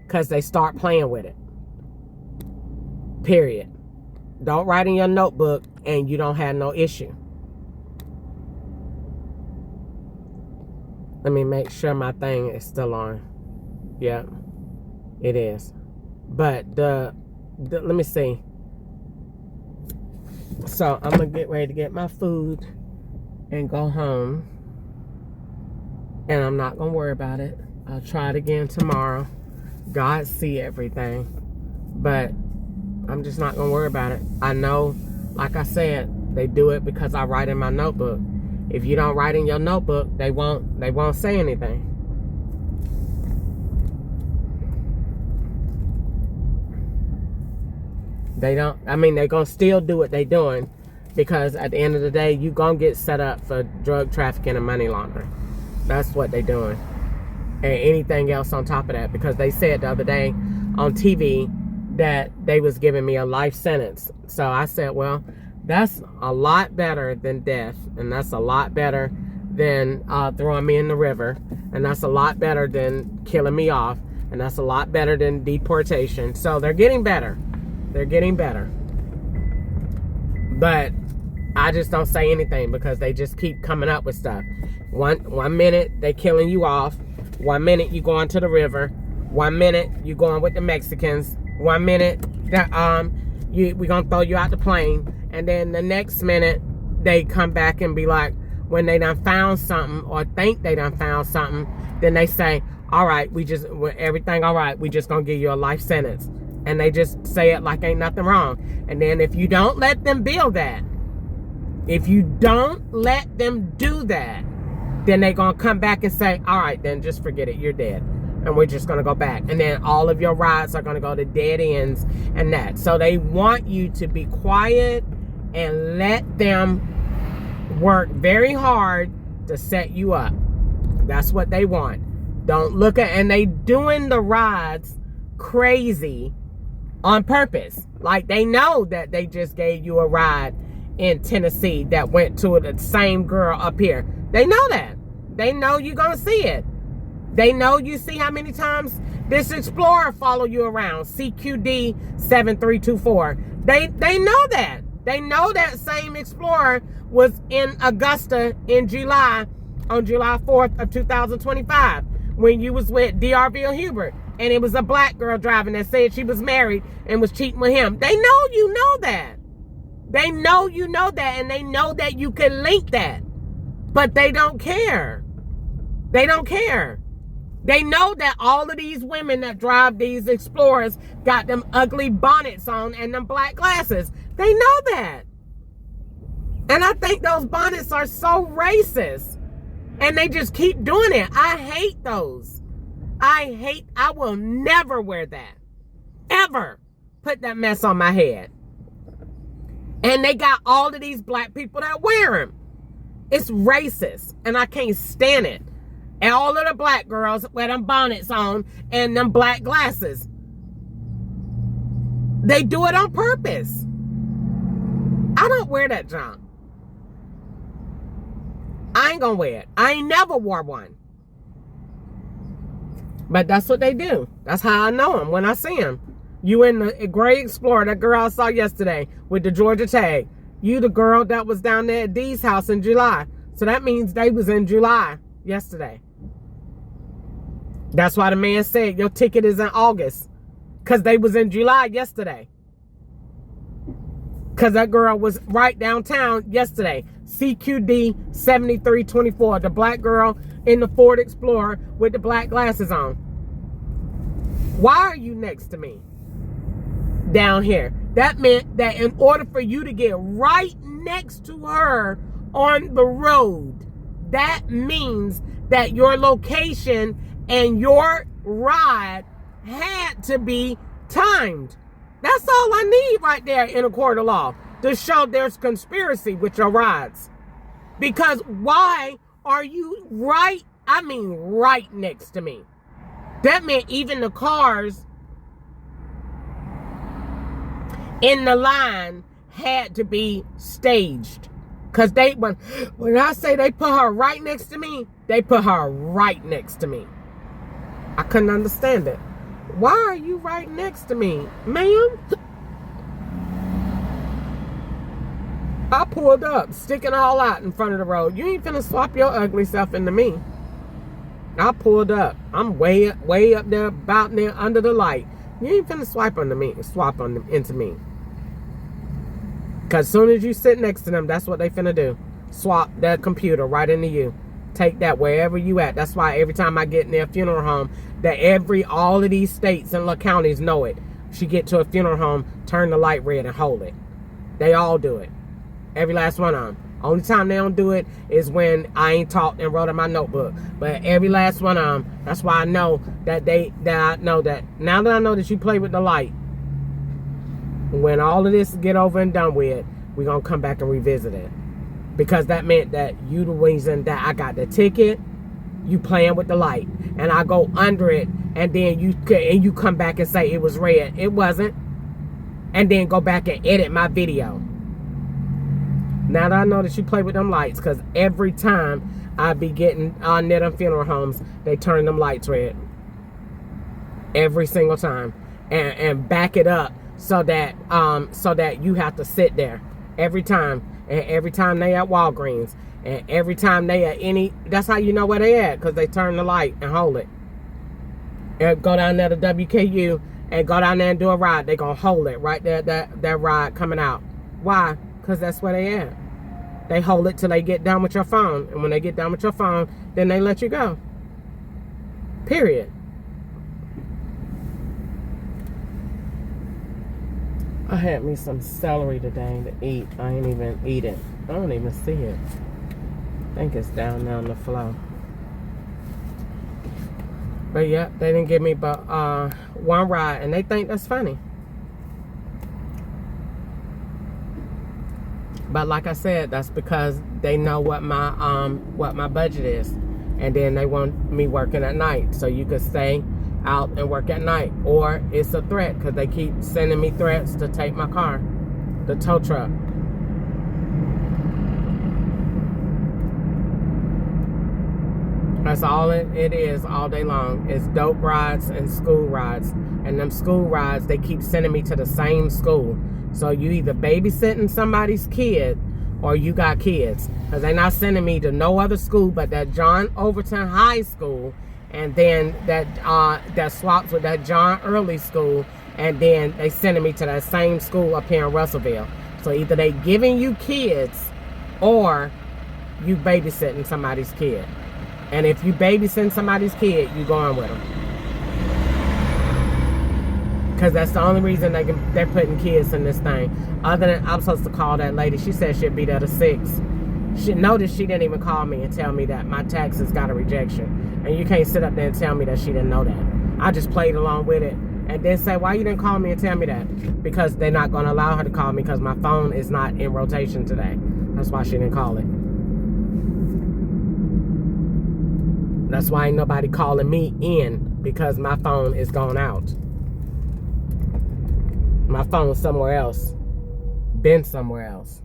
A: because they start playing with it. Period. Don't write in your notebook and you don't have no issue. Let me make sure my thing is still on. Yeah, it is. But let me see. So I'm gonna get ready to get my food and go home. And I'm not gonna worry about it. I'll try it again tomorrow. God see everything. But I'm just not gonna worry about it. I know, like I said, they do it because I write in my notebook. If you don't write in your notebook, they won't say anything. They don't, I mean, they're going to still do what they're doing, because at the end of the day, you're going to get set up for drug trafficking and money laundering. That's what they're doing. And anything else on top of that, because they said the other day on TV that they was giving me a life sentence. So I said, well, that's a lot better than death, and that's a lot better than throwing me in the river, and that's a lot better than killing me off, and that's a lot better than deportation. So they're getting better. They're getting better. But I just don't say anything, because they just keep coming up with stuff. One minute they killing you off. 1 minute you going to the river. 1 minute you going with the Mexicans. 1 minute that we gonna throw you out the plane. And then the next minute they come back and be like, when they done found something or think they done found something, then they say, all right, everything all right, we just gonna give you a life sentence. And they just say it like ain't nothing wrong. And then if you don't let them build that, if you don't let them do that, then they gonna come back and say, all right, then just forget it, you're dead. And we're just gonna go back. And then all of your rides are gonna go to dead ends and that. So they want you to be quiet and let them work very hard to set you up. That's what they want. Don't look at, and they doing the rides crazy on purpose. Like, they know that they just gave you a ride in Tennessee that went to the same girl up here. They know that. They know you're gonna see it. They know you see how many times this Explorer follow you around. CQD 7324. They know that. They know that same Explorer was in Augusta in July, on July 4th of 2025, when you was with DRville Hubert. And it was a black girl driving that said she was married and was cheating with him. They know you know that. They know you know that, and they know that you can link that. But they don't care. They don't care. They know that all of these women that drive these Explorers got them ugly bonnets on and them black glasses. They know that. And I think those bonnets are so racist. And they just keep doing it. I hate those. I will never wear that. Ever put that mess on my head. And they got all of these black people that wear them. It's racist. And I can't stand it. And all of the black girls with them bonnets on and them black glasses. They do it on purpose. I don't wear that junk. I ain't gonna wear it. I ain't never wore one. But that's what they do. That's how I know them when I see them. You in the gray Explorer, that girl I saw yesterday with the Georgia tag. You the girl that was down there at Dee's house in July. So that means they was in July yesterday. That's why the man said your ticket is in August. Because they was in July yesterday. Because that girl was right downtown yesterday. CQD 7324. The black girl in the Ford Explorer with the black glasses on. Why are you next to me? Down here. That meant that in order for you to get right next to her on the road, that means that your location and your ride had to be timed. That's all I need right there in a court of law to show there's conspiracy with your rides. Because why are you right next to me? That meant even the cars in the line had to be staged. Because when I say they put her right next to me, they put her right next to me. I couldn't understand it. Why are you right next to me, ma'am? I pulled up, sticking all out in front of the road. You ain't finna swap your ugly self into me. I pulled up. I'm way up there, about there, under the light. You ain't finna swap into me. Because as soon as you sit next to them, that's what they finna do. Swap that computer right into you. Take that wherever you at. That's why every time I get in their funeral home, that all of these states and little counties know it. She get to a funeral home, turn the light red and hold it. They all do it. Every last one of them. Only time they don't do it is when I ain't talked and wrote in my notebook. But every last one of them, that's why I know that now that I know that you play with the light, when all of this get over and done with, we're going to come back and revisit it. Because that meant that you the reason that I got the ticket, you playing with the light. And I go under it, and then you come back and say it was red. It wasn't. And then go back and edit my video. Now that I know that you play with them lights, because every time I be getting near them funeral homes, they turn them lights red. Every single time. And back it up so that you have to sit there. Every time. And every time they at Walgreens. And every time they at any, that's how you know where they at, because they turn the light and hold it. And go down there to WKU and go down there and do a ride. They gonna hold it right there, that ride coming out. Why? Because that's where they at. They hold it till they get done with your phone. And when they get done with your phone, then they let you go. Period. I had me some celery today to eat. I ain't even eat it. I don't even see it. I think it's down there on the floor. But yeah, they didn't give me but one ride, and they think that's funny. But like I said, that's because they know what my budget is, and then they want me working at night, so you could stay out and work at night, or it's a threat because they keep sending me threats to take my car, the tow truck. That's all it is all day long. It's dope rides and school rides. And them school rides, they keep sending me to the same school. So you either babysitting somebody's kid or you got kids. Because they're not sending me to no other school but that John Overton High School. And then that swaps with that John Early School. And then they sending me to that same school up here in Russellville. So either they giving you kids or you babysitting somebody's kid. And if you babysitting somebody's kid, you going with them. Because that's the only reason they're putting kids in this thing. Other than, I'm supposed to call that lady. She said she'd be there to 6. She noticed she didn't even call me and tell me that my taxes got a rejection. And you can't sit up there and tell me that she didn't know that. I just played along with it. And then say, why you didn't call me and tell me that? Because they're not going to allow her to call me because my phone is not in rotation today. That's why she didn't call it. That's why ain't nobody calling me in, because my phone is gone out. My phone's somewhere else. Been somewhere else.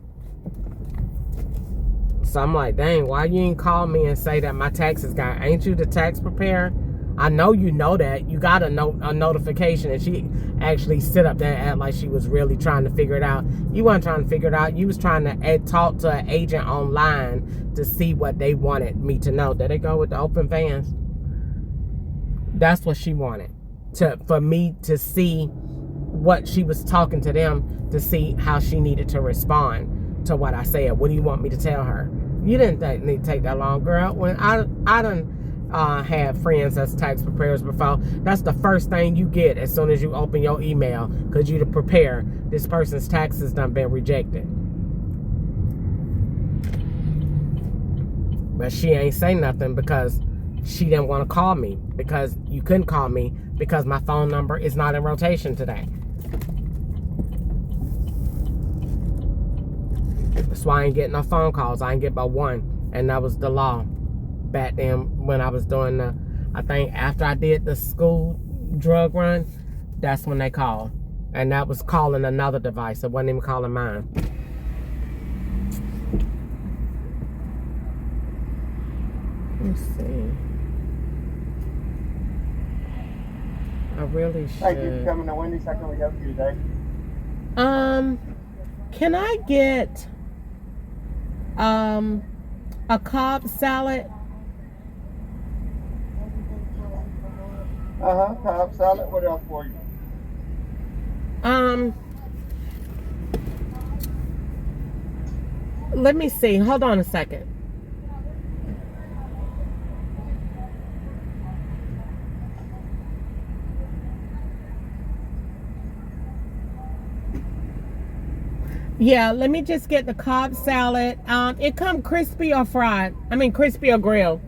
A: So I'm like, dang, why you ain't call me and say that my taxes got, ain't you the tax preparer? I know you know that. You got a notification, and she actually sit up there and act like she was really trying to figure it out. You weren't trying to figure it out. You was trying to talk to an agent online to see what they wanted me to know. There they go with the open vans. That's what she wanted. For me to see what she was talking to them, to see how she needed to respond to what I said. What do you want me to tell her? You didn't need to take that long, girl. When I done had friends that's tax preparers before, that's the first thing you get as soon as you open your email, because you to prepare this person's taxes done been rejected. But she ain't say nothing because she didn't want to call me, because you couldn't call me because my phone number is not in rotation today. That's why I ain't getting no phone calls. I ain't get but one, and that was the law back then when I was doing the, I think after I did the school drug run, that's when they called. And that was calling another device. It wasn't even calling mine. Let's see. I really should.
C: Thank you for coming to Wendy's. How can we help you today?
A: Can I get a Cobb salad?
C: Cobb salad. What else for you?
A: Let me see. Hold on a second. Yeah, let me just get the Cobb salad. It come crispy or fried? I mean, crispy or grilled?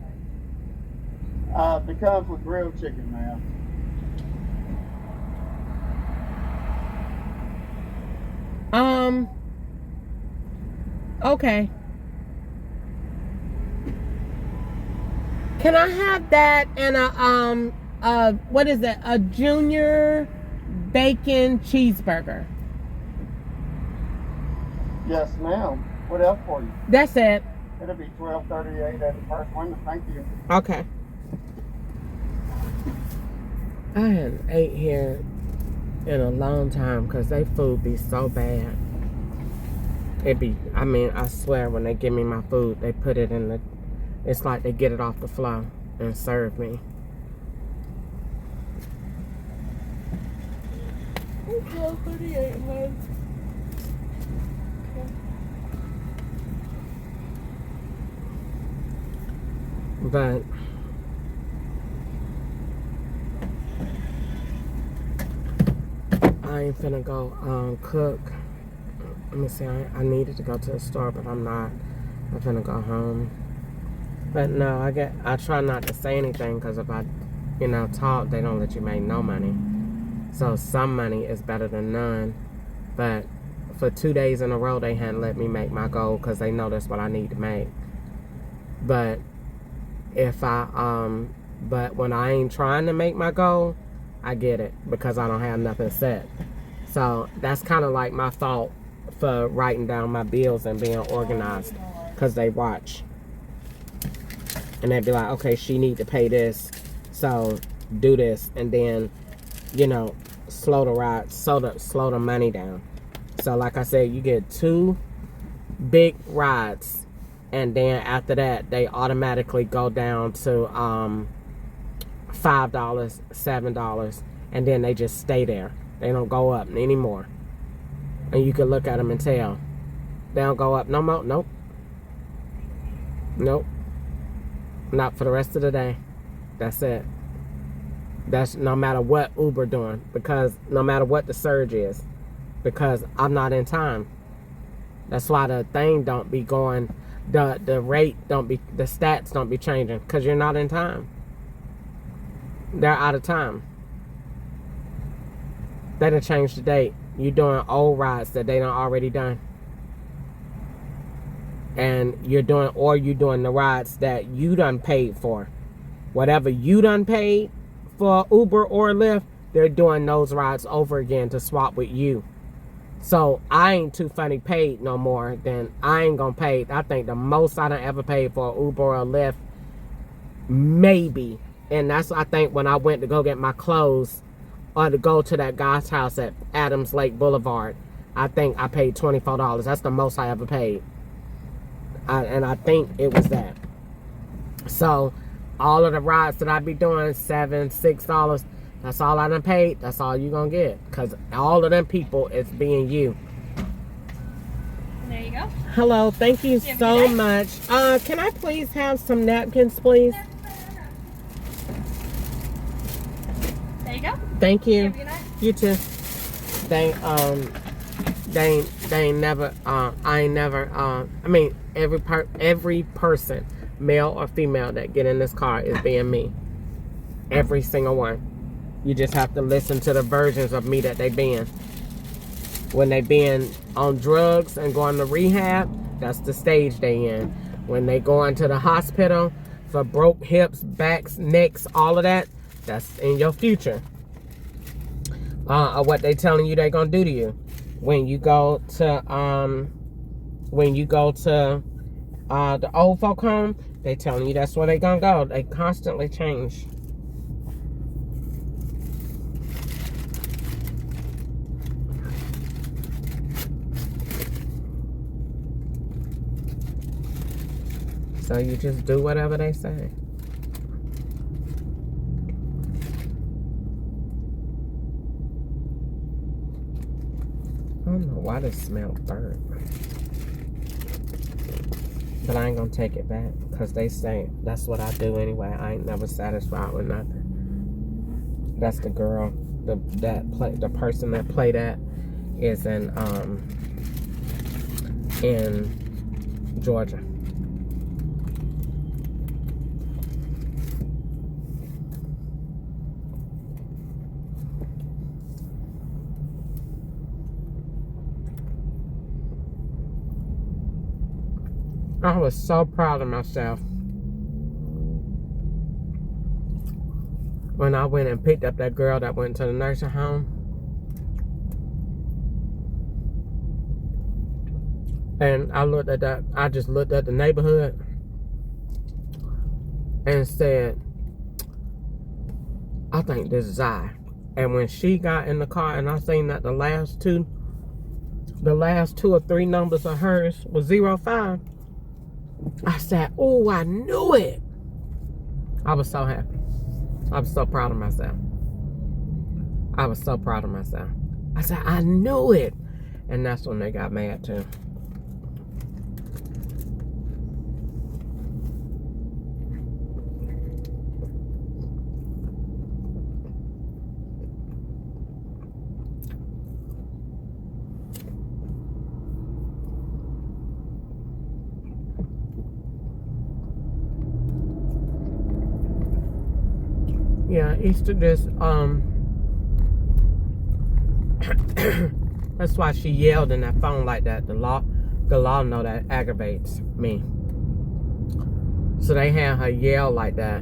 C: It comes with grilled chicken, ma'am.
A: Okay. Can I have that and what is it? A junior bacon cheeseburger.
C: Yes, ma'am. What else for you?
A: That's it.
C: It'll be $12.38 at the first one. Thank you.
A: Okay. I hadn't ate here in a long time because they food be so bad. I swear when they give me my food, they put it in it's like they get it off the floor and serve me. But I ain't finna go cook. Let me see, I needed to go to the store, but I'm not. I'm finna go home. But no, I try not to say anything because if I, talk, they don't let you make no money. So some money is better than none. But for 2 days in a row, they hadn't let me make my goal because they know that's what I need to make. But but when I ain't trying to make my goal, I get it because I don't have nothing set. So that's kind of like my fault for writing down my bills and being organized because they watch. And they'd be like, okay, she need to pay this, so do this. And then, slow the money down. So like I said, you get 2 big rides. And then after that, they automatically go down to $5, $7. And then they just stay there. They don't go up anymore. And you can look at them and tell. They don't go up no more. Nope. Nope. Not for the rest of the day. That's it. That's no matter what Uber doing. Because no matter what the surge is. Because I'm not in time. That's why the thing don't be going... The rate don't be... The stats don't be changing. Because you're not in time. They're out of time. They done changed the date. You doing old rides that they done already done. And you're doing the rides that you done paid for. Whatever you done paid for Uber or Lyft, they're doing those rides over again to swap with you. So I ain't too funny paid no more. Then I ain't gonna pay. I think the most I done ever paid for Uber or Lyft, maybe. And that's, I think, when I went to go get my clothes or to go to that guy's house at Adams Lake Boulevard. I think I paid $24. That's the most I ever paid. And I think it was that. So, all of the rides that I be doing, $7, $6, that's all I done paid. That's all you gonna get. Because all of them people is being you.
D: There you go.
A: Hello, thank you so much. Can I please have some napkins, please?
D: There you go.
A: Thank you.
D: Have a good night.
A: You too. They ain't never, I mean, every person, male or female, that get in this car is being me. Every single one. You just have to listen to the versions of me that they being. When they being on drugs and going to rehab, that's the stage they in. When they go into the hospital for broke hips, backs, necks, all of that, that's in your future. What they telling you they gonna do to you. When you go to the old folk home, they telling you that's where they gonna go. They constantly change. So you just do whatever they say. I don't know why this smells burnt. But I ain't gonna take it back because they say that's what I do anyway. I ain't never satisfied with nothing. That's the girl, the person that played that is in in Georgia. I was so proud of myself when I went and picked up that girl that went to the nursing home. And I just looked at the neighborhood and said, I think this is I. And when she got in the car and I seen that the last two or three numbers of hers was 05, I said, oh, I knew it. I was so happy. I was so proud of myself. I was so proud of myself. I said, I knew it. And that's when they got mad too. Yeah, Easter just, that's why she yelled in that phone like that. The law know that aggravates me. So they had her yell like that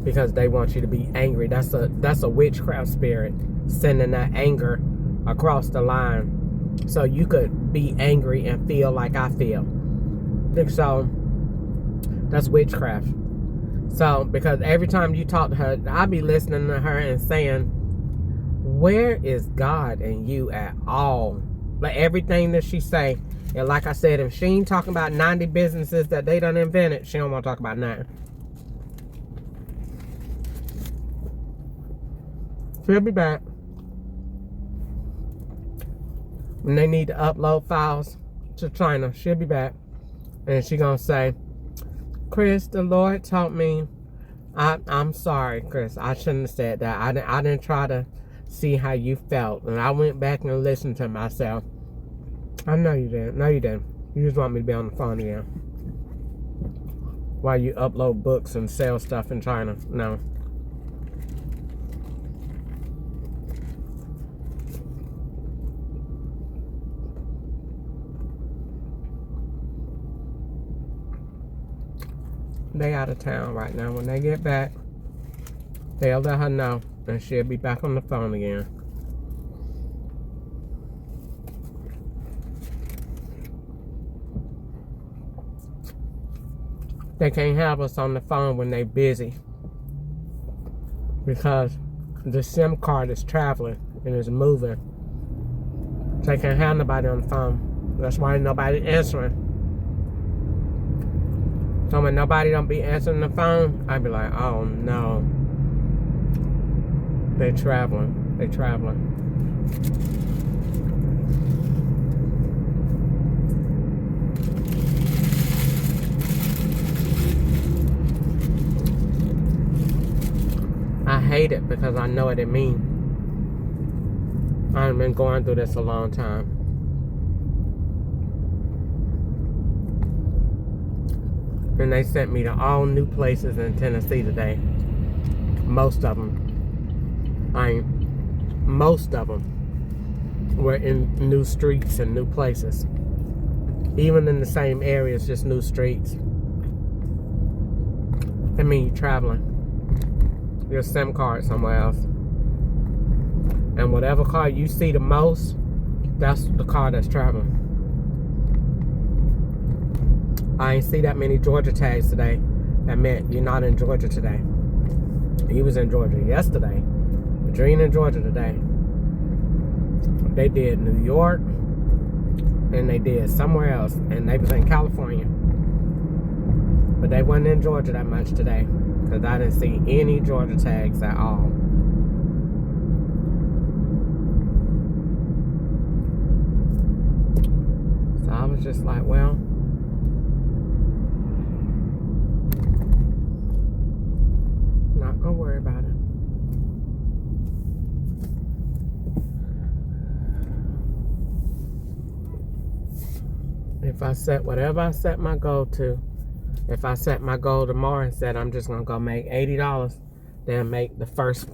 A: because they want you to be angry. That's a witchcraft spirit sending that anger across the line so you could be angry and feel like I feel. So that's witchcraft. So, because every time you talk to her, I be listening to her and saying, where is God in you at all? Like everything that she say. And like I said, if she ain't talking about 90 businesses that they done invented, she don't want to talk about nothing. She'll be back. When they need to upload files to China, she'll be back. And she gonna say, Chris, the Lord taught me. I'm sorry, Chris. I shouldn't have said that. I didn't try to see how you felt. And I went back and listened to myself. I know you didn't. No, you didn't. You just want me to be on the phone again. While you upload books and sell stuff in China. No. They out of town right now. When they get back, they'll let her know, and she'll be back on the phone again. They can't have us on the phone when they're busy because the SIM card is traveling and is moving. They can't have nobody on the phone. That's why nobody answering. So when nobody don't be answering the phone, I'd be like, oh no. They're traveling. They're traveling. I hate it because I know what it means. I've been going through this a long time. And they sent me to all new places in Tennessee today. Most of them were in new streets and new places. Even in the same areas, just new streets. I mean, you're traveling. Your SIM card somewhere else. And whatever car you see the most, that's the car that's traveling. I ain't see that many Georgia tags today. That meant you're not in Georgia today. You was in Georgia yesterday, but you ain't in Georgia today. They did New York, and they did somewhere else, and they was in California. But they wasn't in Georgia that much today, because I didn't see any Georgia tags at all. So I was just like, well, don't worry about it. if I set whatever I set my goal to, if I set my goal tomorrow and said I'm just going to go make $80, then make the first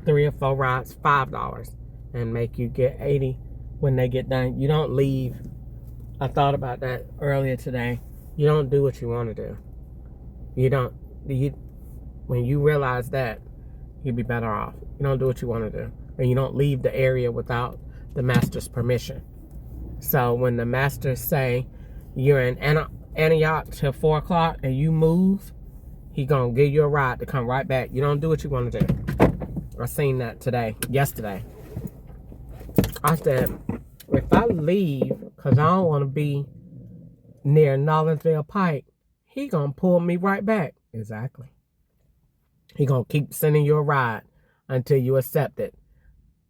A: 3 or 4 rides $5 and make you get 80 when they get done. You don't leave. I thought about that earlier today. You don't do what you want to do. When you realize that, you'd be better off. You don't do what you want to do. And you don't leave the area without the master's permission. So when the masters say you're in Antioch till 4 o'clock and you move, he gonna give you a ride to come right back. You don't do what you want to do. I seen that yesterday. I said, if I leave because I don't want to be near Nollinsville Pike, he gonna pull me right back. Exactly. He gonna keep sending you a ride until you accept it.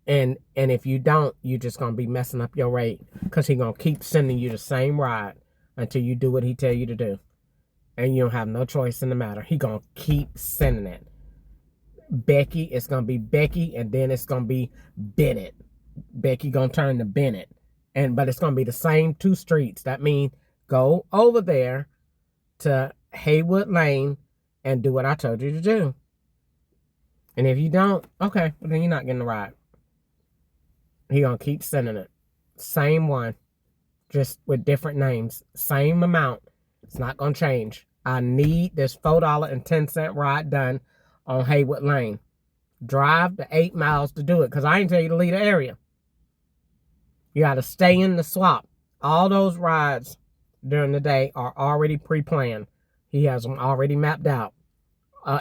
A: And if you don't, you're just gonna be messing up your rate, because he gonna keep sending you the same ride until you do what he tell you to do. And you don't have no choice in the matter. He gonna keep sending it. Becky, it's gonna be Becky, and then it's gonna be Bennett. Becky gonna turn to Bennett. But it's gonna be the same 2 streets. That means go over there to Haywood Lane and do what I told you to do. And if you don't, okay, well then you're not getting the ride. He gonna keep sending it. Same one, just with different names. Same amount. It's not gonna change. I need this $4.10 ride done on Haywood Lane. Drive the 8 miles to do it, because I ain't tell you to leave the area. You gotta stay in the swap. All those rides during the day are already pre-planned. He has them already mapped out.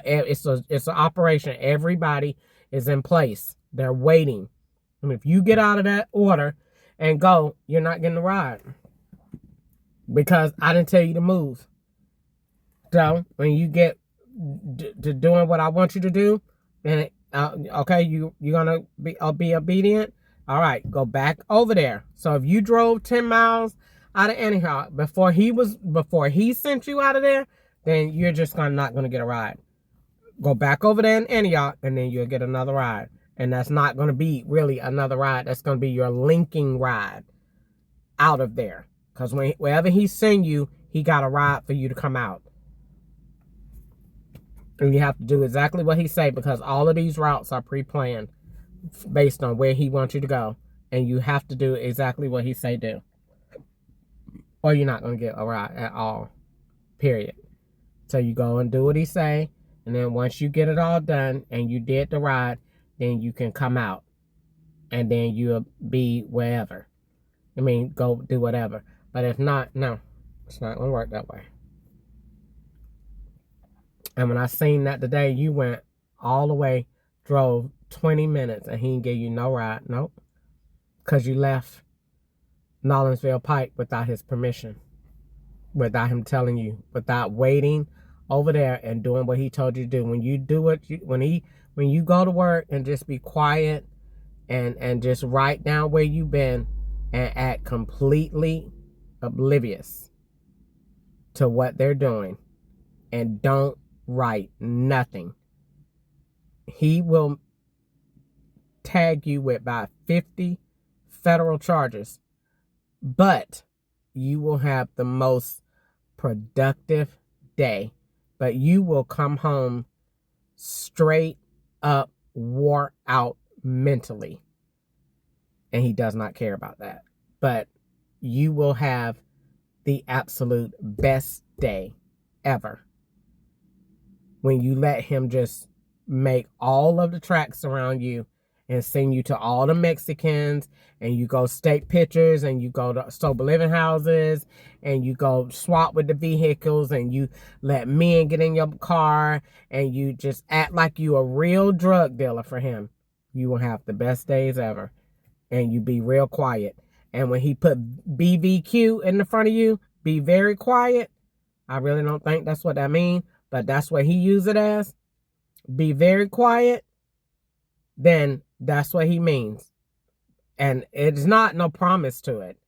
A: It's an operation. Everybody is in place. They're waiting. And if you get out of that order and go, you're not getting the ride, because I didn't tell you to move. So when you get to doing what I want you to do, then okay, you're gonna be obedient. All right, go back over there. So if you drove 10 miles out of Antioch before he sent you out of there, then you're just not gonna get a ride. Go back over there in Antioch, and then you'll get another ride. And that's not going to be really another ride. That's going to be your linking ride out of there. Because wherever he send you, he got a ride for you to come out. And you have to do exactly what he say, because all of these routes are pre-planned based on where he wants you to go. And you have to do exactly what he say do. Or you're not going to get a ride at all. Period. So you go and do what he say. And then once you get it all done and you did the ride, then you can come out, and then you'll be wherever. I mean, go do whatever. But if not, no, it's not going to work that way. And when I seen that today, you went all the way, drove 20 minutes, and he didn't give you no ride. Nope. Because you left Nollinsville Pike without his permission, without him telling you, without waiting over there and doing what he told you to do. When you do when you go to work and just be quiet and just write down where you've been and act completely oblivious to what they're doing and don't write nothing, he will tag you with about 50 federal charges, but you will have the most productive day. But you will come home straight up, wore out mentally. And he does not care about that. But you will have the absolute best day ever when you let him just make all of the tracks around you and send you to all the Mexicans, and you go state pictures, and you go to sober living houses, and you go swap with the vehicles, and you let men get in your car, and you just act like you a real drug dealer for him. You will have the best days ever, and you be real quiet. And when he put BVQ in the front of you, be very quiet. I really don't think that's what that means, but that's what he used it as. Be very quiet. Then that's what he means. And it's not no promise to it.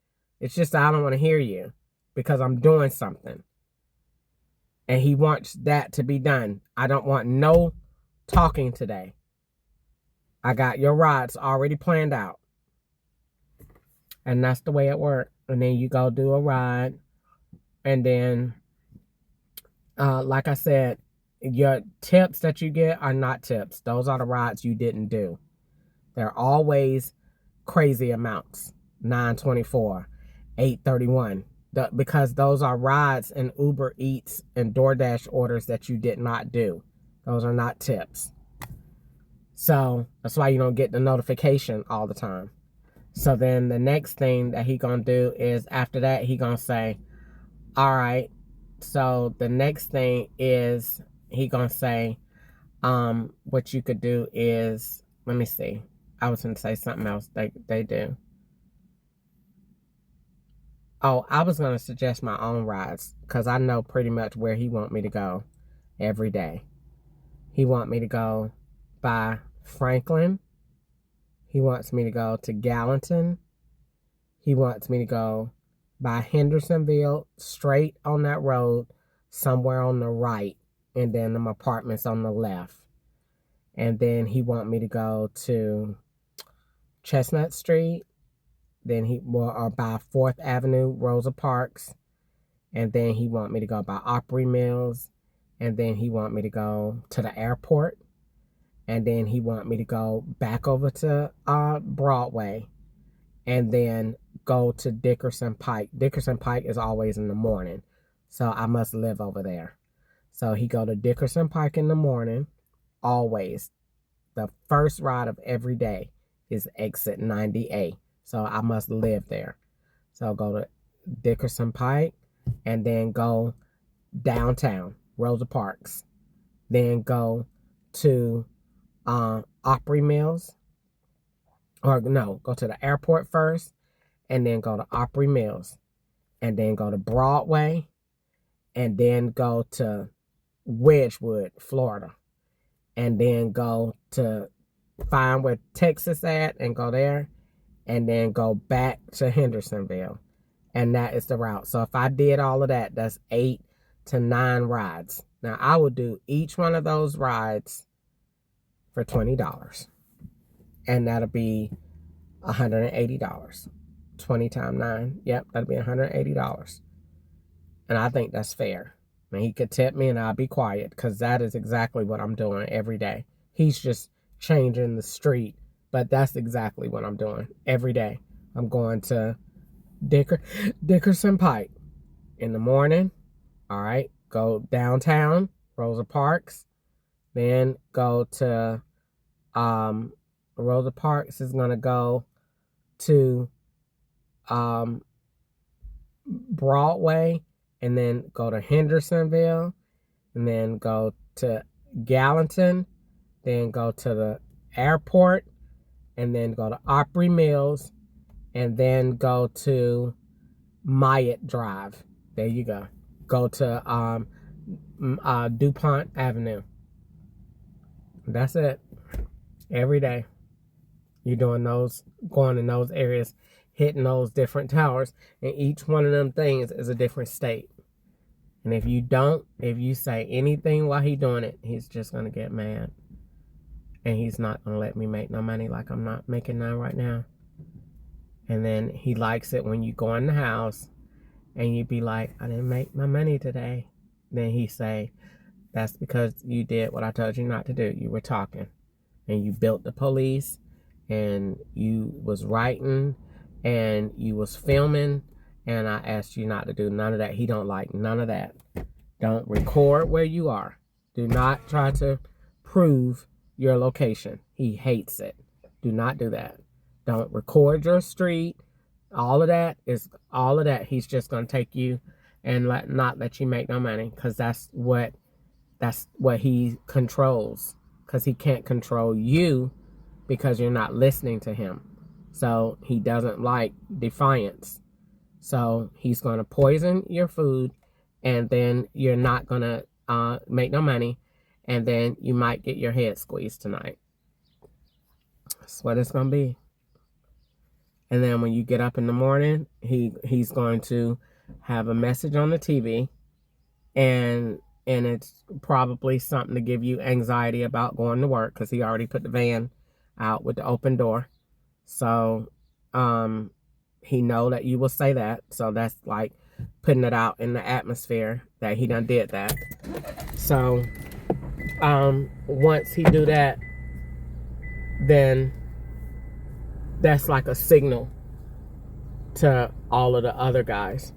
A: It's just I don't want to hear you because I'm doing something. And he wants that to be done. I don't want no talking today. I got your rides already planned out. And that's the way it works. And then you go do a ride. And then, like I said, your tips that you get are not tips. Those are the rides you didn't do. They're always crazy amounts. $9.24, $8.31. Because those are rides and Uber Eats and DoorDash orders that you did not do. Those are not tips. So that's why you don't get the notification all the time. So then the next thing that he gonna do is after that, he gonna say, all right, so the next thing is he gonna say, what you could do is, let me see. I was gonna say something else they do. Oh, I was going to suggest my own rides because I know pretty much where he want me to go every day. He want me to go by Franklin. He wants me to go to Gallatin. He wants me to go by Hendersonville, straight on that road, somewhere on the right, and then them apartments on the left. And then he want me to go to Chestnut Street. Then he will by 4th Avenue, Rosa Parks. And then he want me to go by Opry Mills. And then he want me to go to the airport. And then he want me to go back over to Broadway. And then go to Dickerson Pike. Dickerson Pike is always in the morning. So I must live over there. So he go to Dickerson Pike in the morning. Always. The first ride of every day is exit 90A. So I must live there. So go to Dickerson Pike and then go downtown, Rosa Parks. Then go to Opry Mills. Or no, go to the airport first and then go to Opry Mills. And then go to Broadway and then go to Wedgewood, Florida. And then go to find where Texas at and go there. And then go back to Hendersonville. And that is the route. So if I did all of that, that's 8 to 9 rides. Now, I would do each one of those rides for $20. And that'll be $180. 20 times 9. Yep, that'll be $180. And I think that's fair. And he could tip me and I'll be quiet because that is exactly what I'm doing every day. He's just changing the street. But that's exactly what I'm doing every day. I'm going to Dickerson Pike in the morning. All right. Go downtown, Rosa Parks. Then go to Rosa Parks is going to go to Broadway. And then go to Hendersonville. And then go to Gallatin. Then go to the airport. And then go to Opry Mills, and then go to Myatt Drive. There you go. Go to DuPont Avenue. That's it. Every day. You're doing those, going in those areas, hitting those different towers, and each one of them things is a different state. And if you say anything while he's doing it, he's just going to get mad. And he's not going to let me make no money like I'm not making none right now. And then he likes it when you go in the house and you be like, I didn't make my money today. Then he say, that's because you did what I told you not to do. You were talking. And you built the police. And you was writing. And you was filming. And I asked you not to do none of that. He don't like none of that. Don't record where you are. Do not try to prove your location. He hates it. Do not do that. Don't record your street. All of that. He's just going to take you and not let you make no money, because that's what he controls, because he can't control you because you're not listening to him. So he doesn't like defiance. So he's going to poison your food, and then you're not going to make no money. And then you might get your head squeezed tonight. That's what it's going to be. And then when you get up in the morning, he's going to have a message on the TV. And it's probably something to give you anxiety about going to work, because he already put the van out with the open door. So he know that you will say that. So that's like putting it out in the atmosphere that he done did that. So once he do that, then that's like a signal to all of the other guys.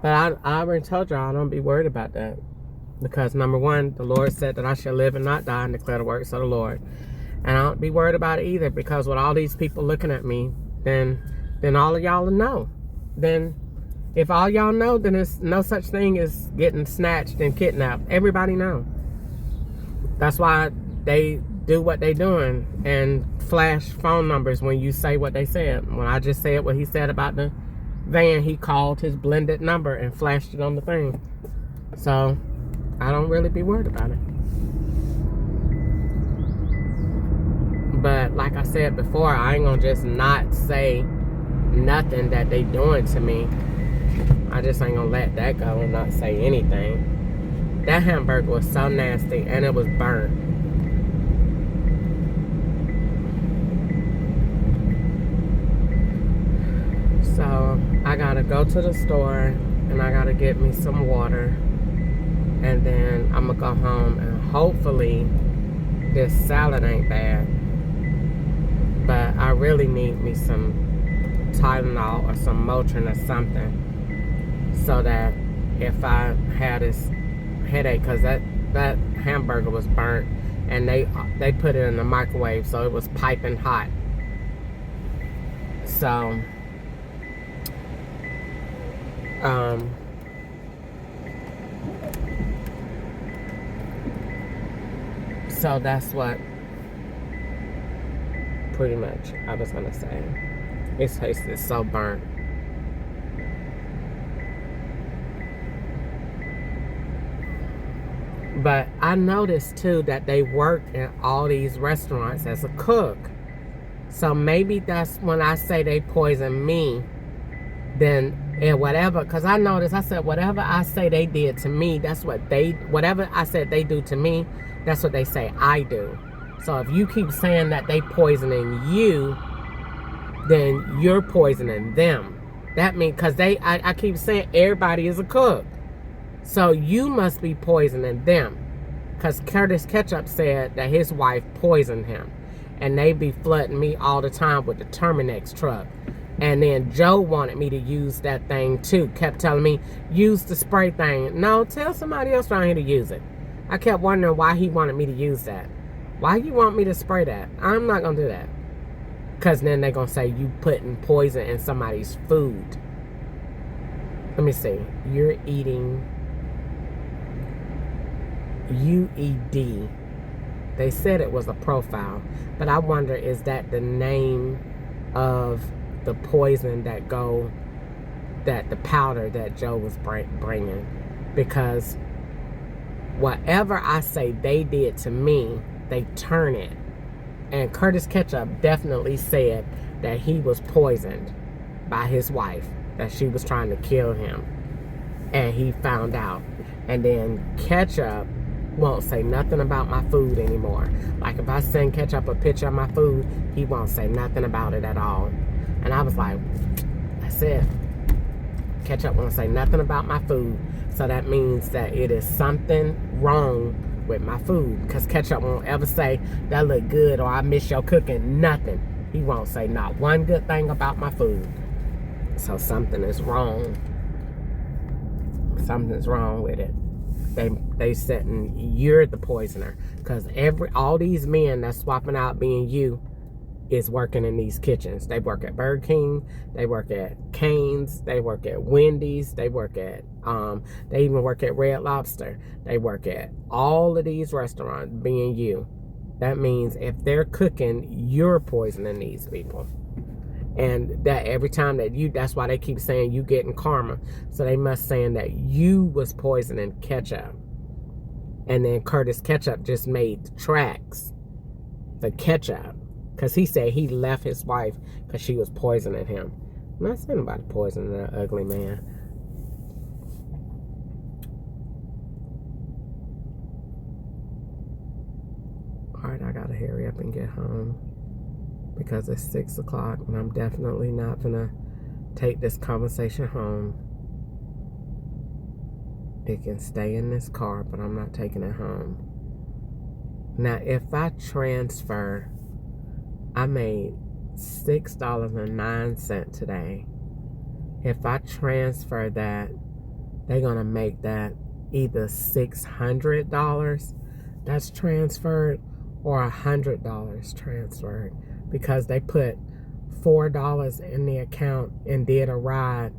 A: But I already told y'all I don't be worried about that. Because number one, the Lord said that I shall live and not die and declare the works of the Lord. And I don't be worried about it either, because with all these people looking at me, then all of y'all will know. Then if all y'all know, then there's no such thing as getting snatched and kidnapped. Everybody know. That's why they do what they doing and flash phone numbers when you say what they said. When I just said what he said about the van, he called his blended number and flashed it on the thing. So I don't really be worried about it. But like I said before, I ain't gonna just not say nothing that they doing to me. I just ain't gonna let that go and not say anything. That hamburger was so nasty and it was burnt. So I gotta go to the store and I gotta get me some water. And then I'm gonna go home and hopefully this salad ain't bad. But I really need me some Tylenol or some Motrin or something, so that if I had this headache, because that hamburger was burnt and they put it in the microwave, so it was piping hot. So so that's what pretty much I was gonna say. It tasted so burnt. But I noticed too that they work in all these restaurants as a cook. So maybe that's when I say they poison me, then whatever, because I noticed, I said whatever I say they did to me, that's what whatever I said they do to me, that's what they say I do. So if you keep saying that they poisoning you, then you're poisoning them. That means, because I keep saying everybody is a cook. So you must be poisoning them. Because Curtis Ketchup said that his wife poisoned him. And they be flooding me all the time with the Terminex truck. And then Joe wanted me to use that thing too. Kept telling me, use the spray thing. No, tell somebody else around here to use it. I kept wondering why he wanted me to use that. Why you want me to spray that? I'm not going to do that. Because then they're going to say you putting poison in somebody's food. Let me see. You're eating UED. They said it was a profile. But I wonder, is that the name of the poison that the powder that Joe was bringing? Because whatever I say they did to me, they turn it. And Curtis Ketchup definitely said that he was poisoned by his wife, that she was trying to kill him. And he found out. And then Ketchup won't say nothing about my food anymore. Like if I send Ketchup a picture of my food, he won't say nothing about it at all. And I was like, that's it. Ketchup won't say nothing about my food. So that means that it is something wrong with my food. Because Ketchup won't ever say, that look good, or I miss your cooking. Nothing. He won't say not one good thing about my food. So something is wrong. Something's wrong with it. They setting, you're the poisoner. Because all these men that's swapping out being you is working in these kitchens. They work at Burger King, they work at Cane's, they work at Wendy's, they work at they even work at Red Lobster. They work at all of these restaurants being you. That means if they're cooking, you're poisoning these people. And that every time that that's why they keep saying you getting karma. So they must saying that you was poisoning Ketchup. And then Curtis Ketchup just made the tracks for Ketchup. Because he said he left his wife because she was poisoning him. I'm not saying about poisoning that ugly man. Alright, I gotta hurry up and get home. Because it's 6 o'clock and I'm definitely not gonna take this conversation home. It can stay in this car, but I'm not taking it home. Now, if I transfer, I made $6.09 today. If I transfer that, they're going to make that either $600 that's transferred or $100 transferred, because they put $4 in the account and did a ride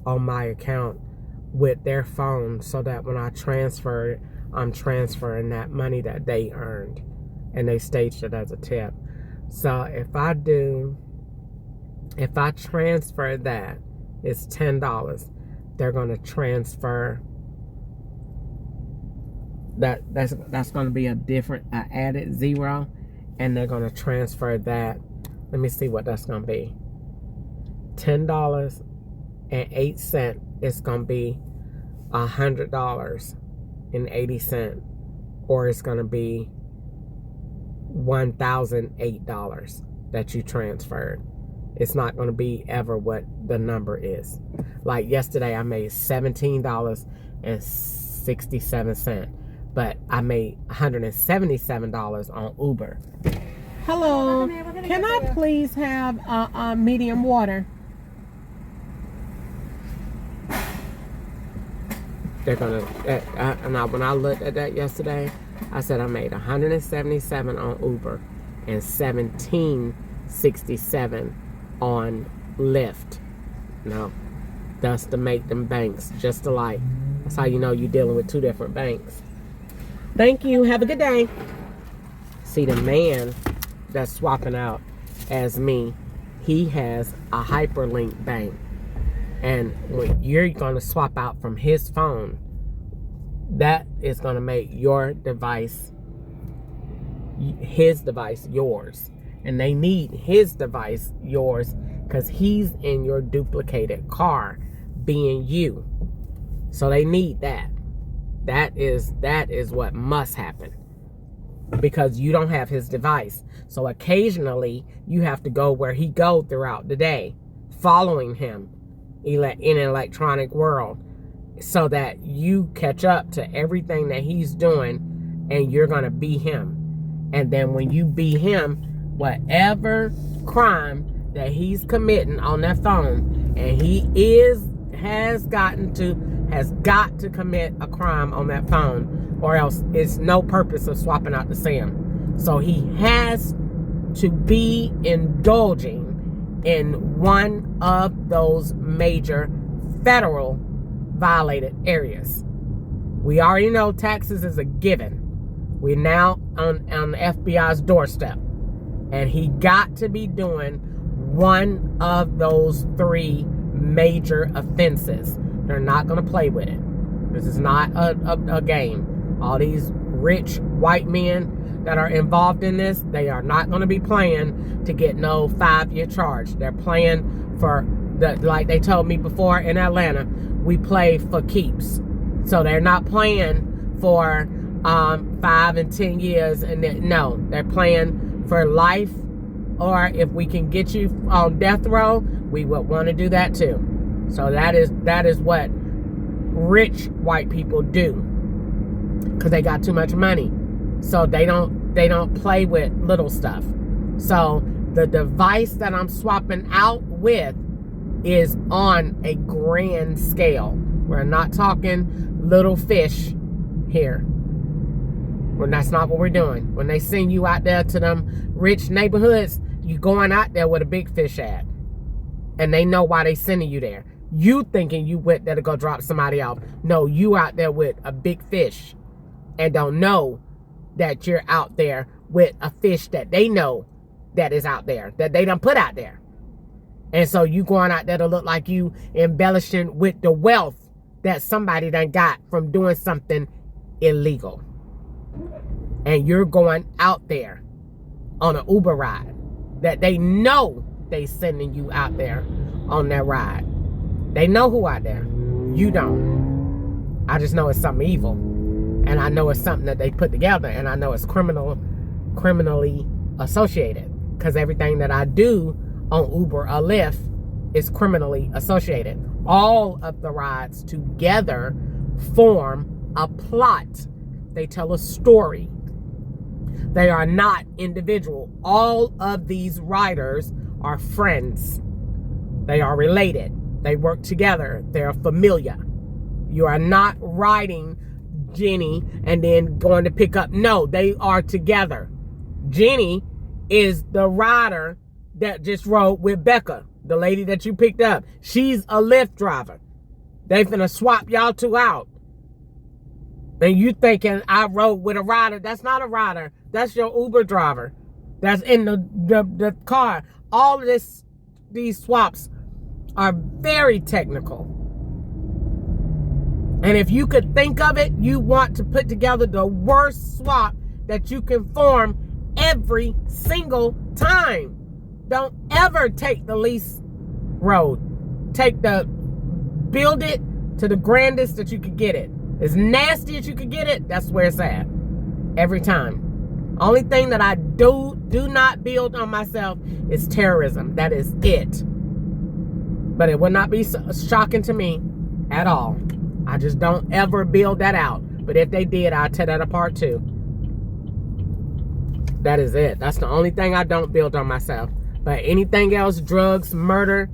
A: on my account with their phone, so that when I transfer it, I'm transferring that money that they earned, and they staged it as a tip. So if I transfer that, it's $10. They're going to transfer that's going to be a different added zero, and they're going to transfer that. Let me see what that's going to be. $10.08. It's going to be $100.80, or it's going to be $1,008 that you transferred. It's not going to be ever what the number is. Like yesterday, I made $17.67, but I made $177 on Uber. Hello, can I please have a medium water? They're gonna, when I looked at that yesterday, I said I made $177 on Uber and $17.67 on Lyft. No, that's to make them banks just alike. That's how you know you're dealing with two different banks. Thank you. Have a good day. See, the man that's swapping out as me, he has a hyperlink bank. And when you're going to swap out from his phone, that is going to make your device, his device, yours. And they need his device yours because he's in your duplicated car being you. So they need that. That is what must happen, because you don't have his device. So occasionally you have to go where he goes throughout the day, following him in an electronic world, so that you catch up to everything that he's doing, and you're going to be him. And then when you be him, whatever crime that he's committing on that phone, and he has got to commit a crime on that phone, or else it's no purpose of swapping out the SIM. So he has to be indulging in one of those major federal violated areas. We already know Texas is a given. We're now on the FBI's doorstep, and he got to be doing one of those three major offenses. They're not going to play with it. This is not a game. All these rich white men that are involved in this, they are not going to be playing to get no 5-year charge. They're playing for like they told me before in Atlanta, we play for keeps. So they're not playing for 5 and 10 years, and no, they're playing for life. Or if we can get you on death row, we would want to do that too. So that is what rich white people do, because they got too much money. So they don't play with little stuff. So the device that I'm swapping out with is on a grand scale. We're not talking little fish here. Well, that's not what we're doing. When they send you out there to them rich neighborhoods, you going out there with a big fish at. And they know why they sending you there. You thinking you went there to go drop somebody off. No, you out there with a big fish, and don't know that you're out there with a fish that they know that is out there, that they done put out there. And so you going out there to look like you embellishing with the wealth that somebody done got from doing something illegal. And you're going out there on an Uber ride that they know they sending you out there on that ride. They know who out there. You don't. I just know it's something evil. And I know it's something that they put together. And I know it's criminally associated. Because everything that I do on Uber or Lyft is criminally associated. All of the rides together form a plot. They tell a story. They are not individual. All of these writers are friends. They are related. They work together. They're familiar. You are not writing Jenny and then going to pick up. No, they are together. Jenny is the writer that just rode with Becca, the lady that you picked up. She's a Lyft driver. They finna swap y'all two out. And you thinking I rode with a rider. That's not a rider. That's your Uber driver. That's in the car. All of these swaps are very technical. And if you could think of it, you want to put together the worst swap that you can form every single time. Don't ever take the least road. Build it to the grandest that you could get it. As nasty as you could get it, that's where it's at. Every time. Only thing that I do not build on myself is terrorism. That is it. But it would not be shocking to me at all. I just don't ever build that out. But if they did, I'd tear that apart too. That is it. That's the only thing I don't build on myself. But anything else, drugs, murder,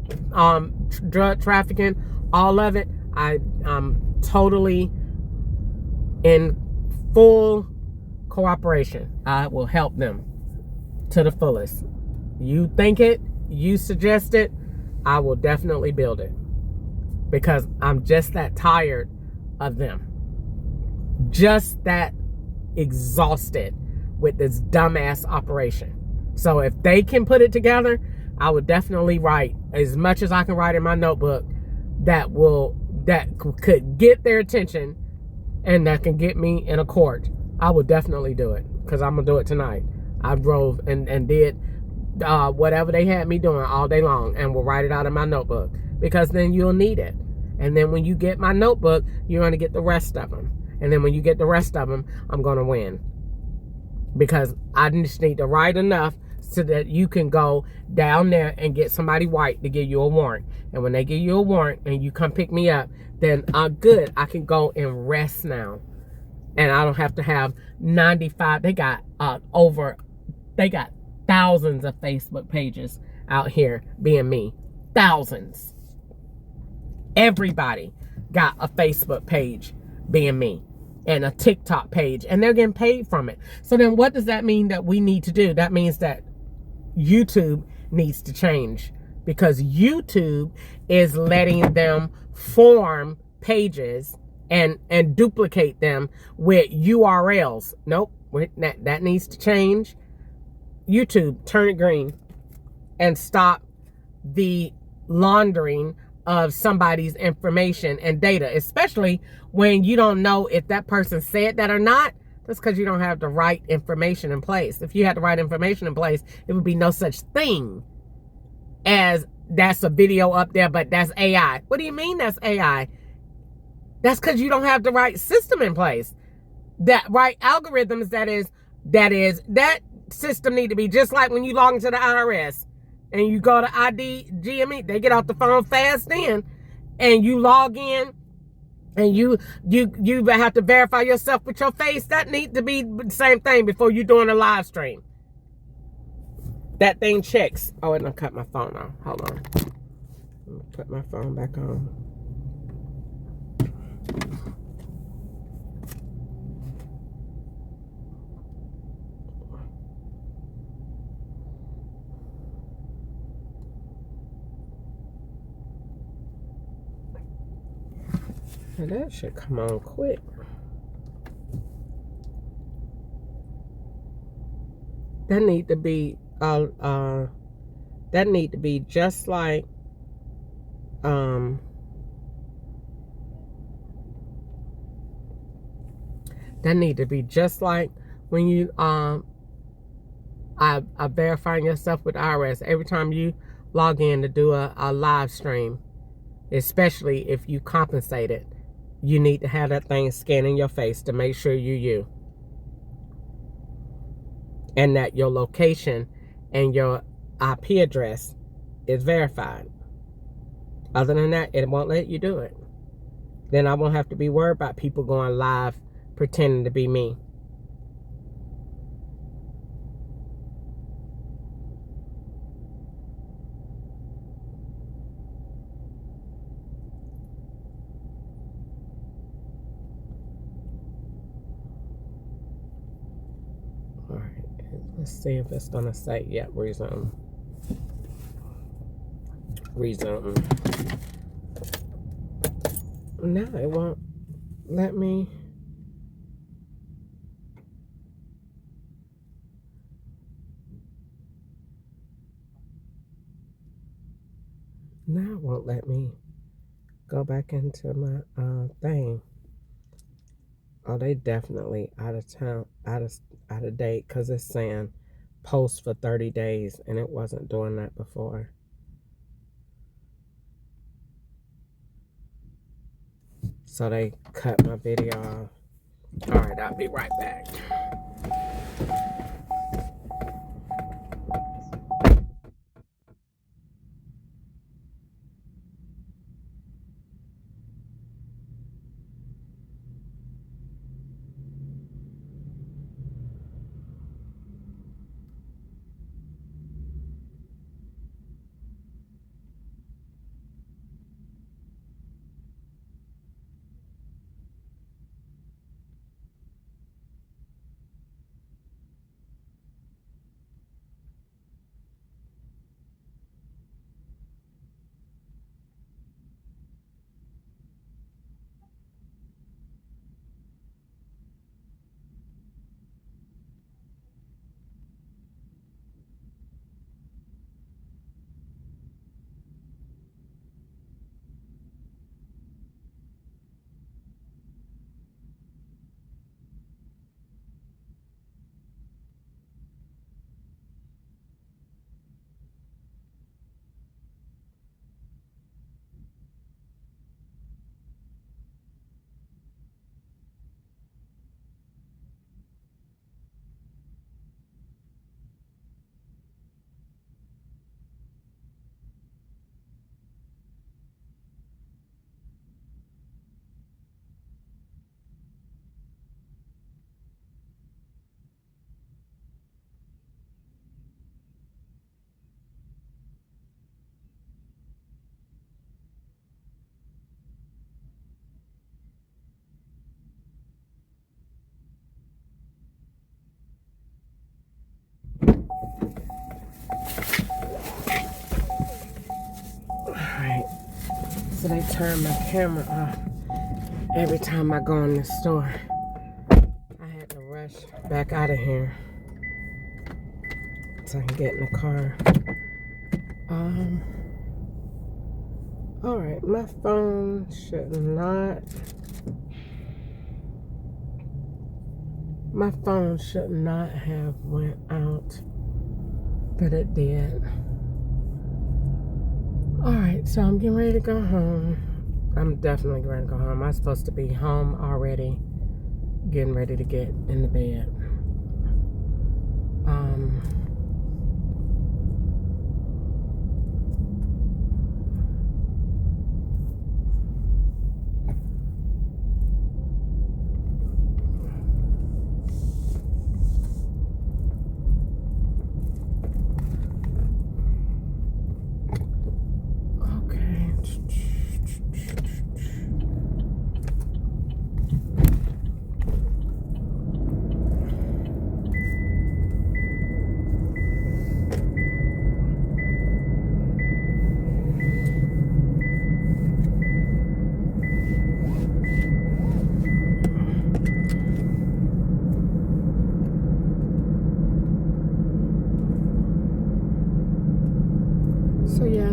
A: drug trafficking, all of it, I'm totally in full cooperation. I will help them to the fullest. You think it, you suggest it, I will definitely build it. Because I'm just that tired of them. Just that exhausted with this dumbass operation. So if they can put it together, I would definitely write as much as I can write in my notebook that could get their attention and that can get me in a court. I would definitely do it because I'm gonna do it tonight. I drove and did whatever they had me doing all day long and will write it out in my notebook because then you'll need it. And then when you get my notebook, you're gonna get the rest of them. And then when you get the rest of them, I'm gonna win. Because I just need to write enough so that you can go down there and get somebody white to give you a warrant. And when they give you a warrant and you come pick me up, then I'm good. I can go and rest now. And I don't have to have 95. They got thousands of Facebook pages out here being me. Thousands. Everybody got a Facebook page being me. And a TikTok page, and they're getting paid from it. So then what does that mean that we need to do? That means that YouTube needs to change because YouTube is letting them form pages and duplicate them with URLs. Nope, that needs to change. YouTube, turn it green and stop the laundering of somebody's information and data, especially when you don't know if that person said that or not. That's because you don't have the right information in place. If you had the right information in place, it would be no such thing as that's a video up there, but that's AI. What do you mean that's AI? That's because you don't have the right system in place. That right algorithms, that system need to be just like when you log into the IRS. And you go to ID, GME, they get off the phone fast then. And you log in and you have to verify yourself with your face. That needs to be the same thing before you're doing a live stream. That thing checks. Oh, and I cut my phone off. Hold on. Let me put my phone back on. And that should come on quick. That need to be just like that need to be just like when you are verifying yourself with IRS every time you log in to do a live stream, especially if you compensate it. You need to have that thing scanning your face to make sure you're you. And that your location and your IP address is verified. Other than that, it won't let you do it. Then I won't have to be worried about people going live pretending to be me. All right, let's see if it's gonna say, yep, resume. Resume. No, it won't let me. Now it won't let me go back into my thing. Oh, they definitely out of town, out of date, because it's saying post for 30 days, and it wasn't doing that before. So they cut my video off. All right, I'll be right back. So they turn my camera off every time I go in the store. I had to rush back out of here so I can get in the car. All right, my phone should not. My phone should not have went out, but it did. Alright, so I'm getting ready to go home. I'm definitely going to go home. I'm supposed to be home already, getting ready to get in the bed.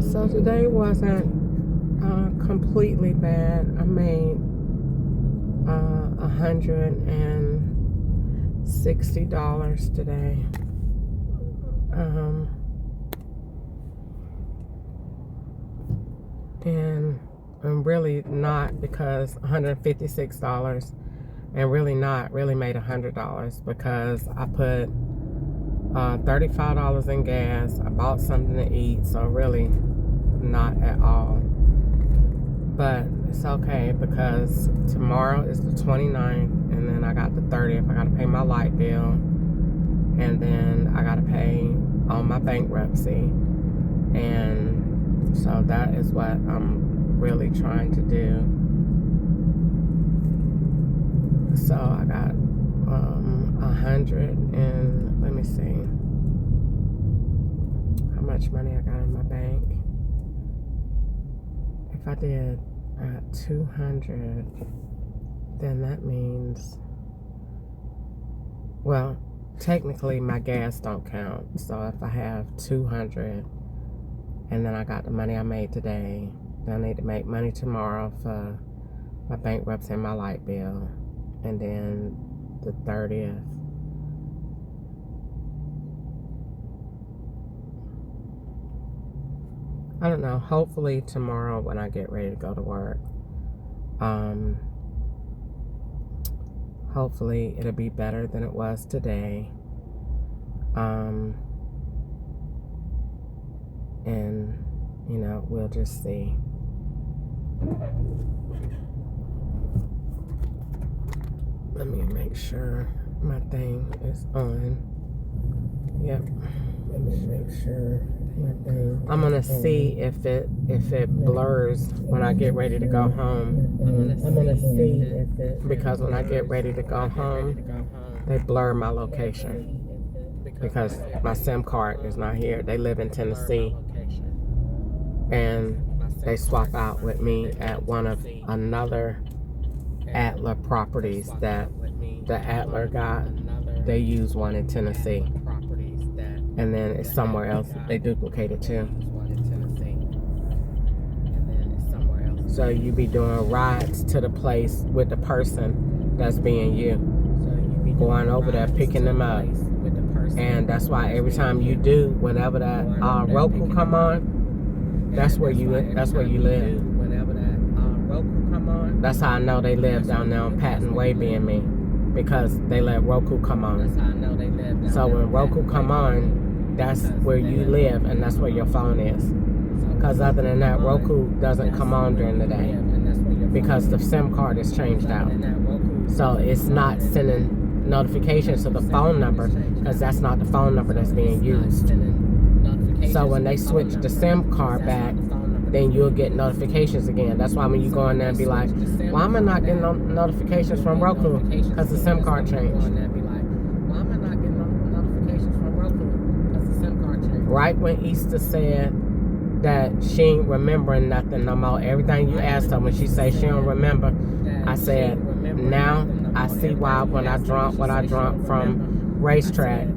A: So today wasn't completely bad. I made $160 today. And I'm really not, because $156, and really not really made $100 because I put $35 in gas. I bought something to eat, so really not at all. But it's okay because tomorrow is the 29th, and then I got the 30th. I got to pay my light bill, and then I got to pay on my bankruptcy. And so that is what I'm really trying to do. So I got 100 and let me see how much money I got in my bank. If I did 200, then that means, well, technically my gas don't count. So if I have 200 and then I got the money I made today, then I need to make money tomorrow for my bankruptcy and my light bill, and then the 30th. I don't know. Hopefully tomorrow when I get ready to go to work, hopefully it'll be better than it was today. And you know, we'll just see. Let me make sure my thing is on. Yep. Let me make sure my thing. I'm gonna see if it blurs when I get ready to go home. I'm gonna see if it, because when I get ready to go home, they blur my location because my SIM card is not here. They live in Tennessee, and they swap out with me at one of another Adler properties that the Adler got. They use one in Tennessee, and then it's somewhere else they duplicate it too. So you be doing rides to the place with the person that's being you, going over there picking them up, and that's why every time you do, whenever that Roku come on, that's where you live. That's how I know they live down there on Patton Way being me, because they let Roku come on. So when Roku come on, that's where you live, and that's where your phone is. Because other than that, Roku doesn't come on during the day because the SIM card is changed out. So it's not sending notifications to the phone number because that's not the phone number that's being used. So when they switch the SIM card back, then you'll get notifications again. That's why when you go in there and be like, why am I not getting notifications from Roku? Because the SIM card changed. Right when Easter said that she ain't remembering nothing no more, everything you asked her, when she say she don't remember, I said, now I see why when I drunk what I drunk from Racetrack,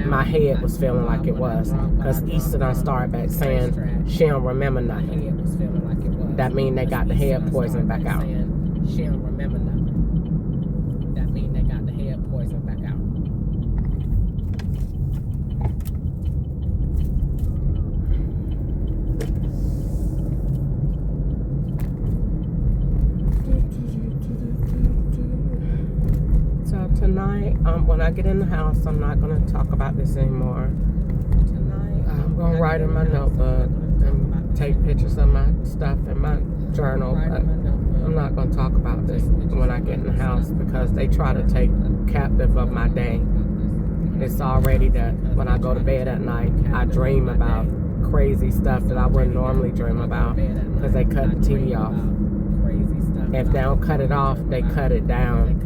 A: my head was feeling like it was, because Easter done started back saying she don't remember nothing. That mean they got the head poison back out. She don't remember nothing. That mean they got the head poison back out. So tonight, when I get in the house, I'm not going to talk about this anymore. Tonight, I'm going to write in my notebook and take pictures of my stuff in my journal, but I'm not going to talk about this when I get in the house because they try to take captive of my day. It's already that when I go to bed at night, I dream about crazy stuff that I wouldn't normally dream about because they cut the TV off. If they don't cut it off, they cut it down.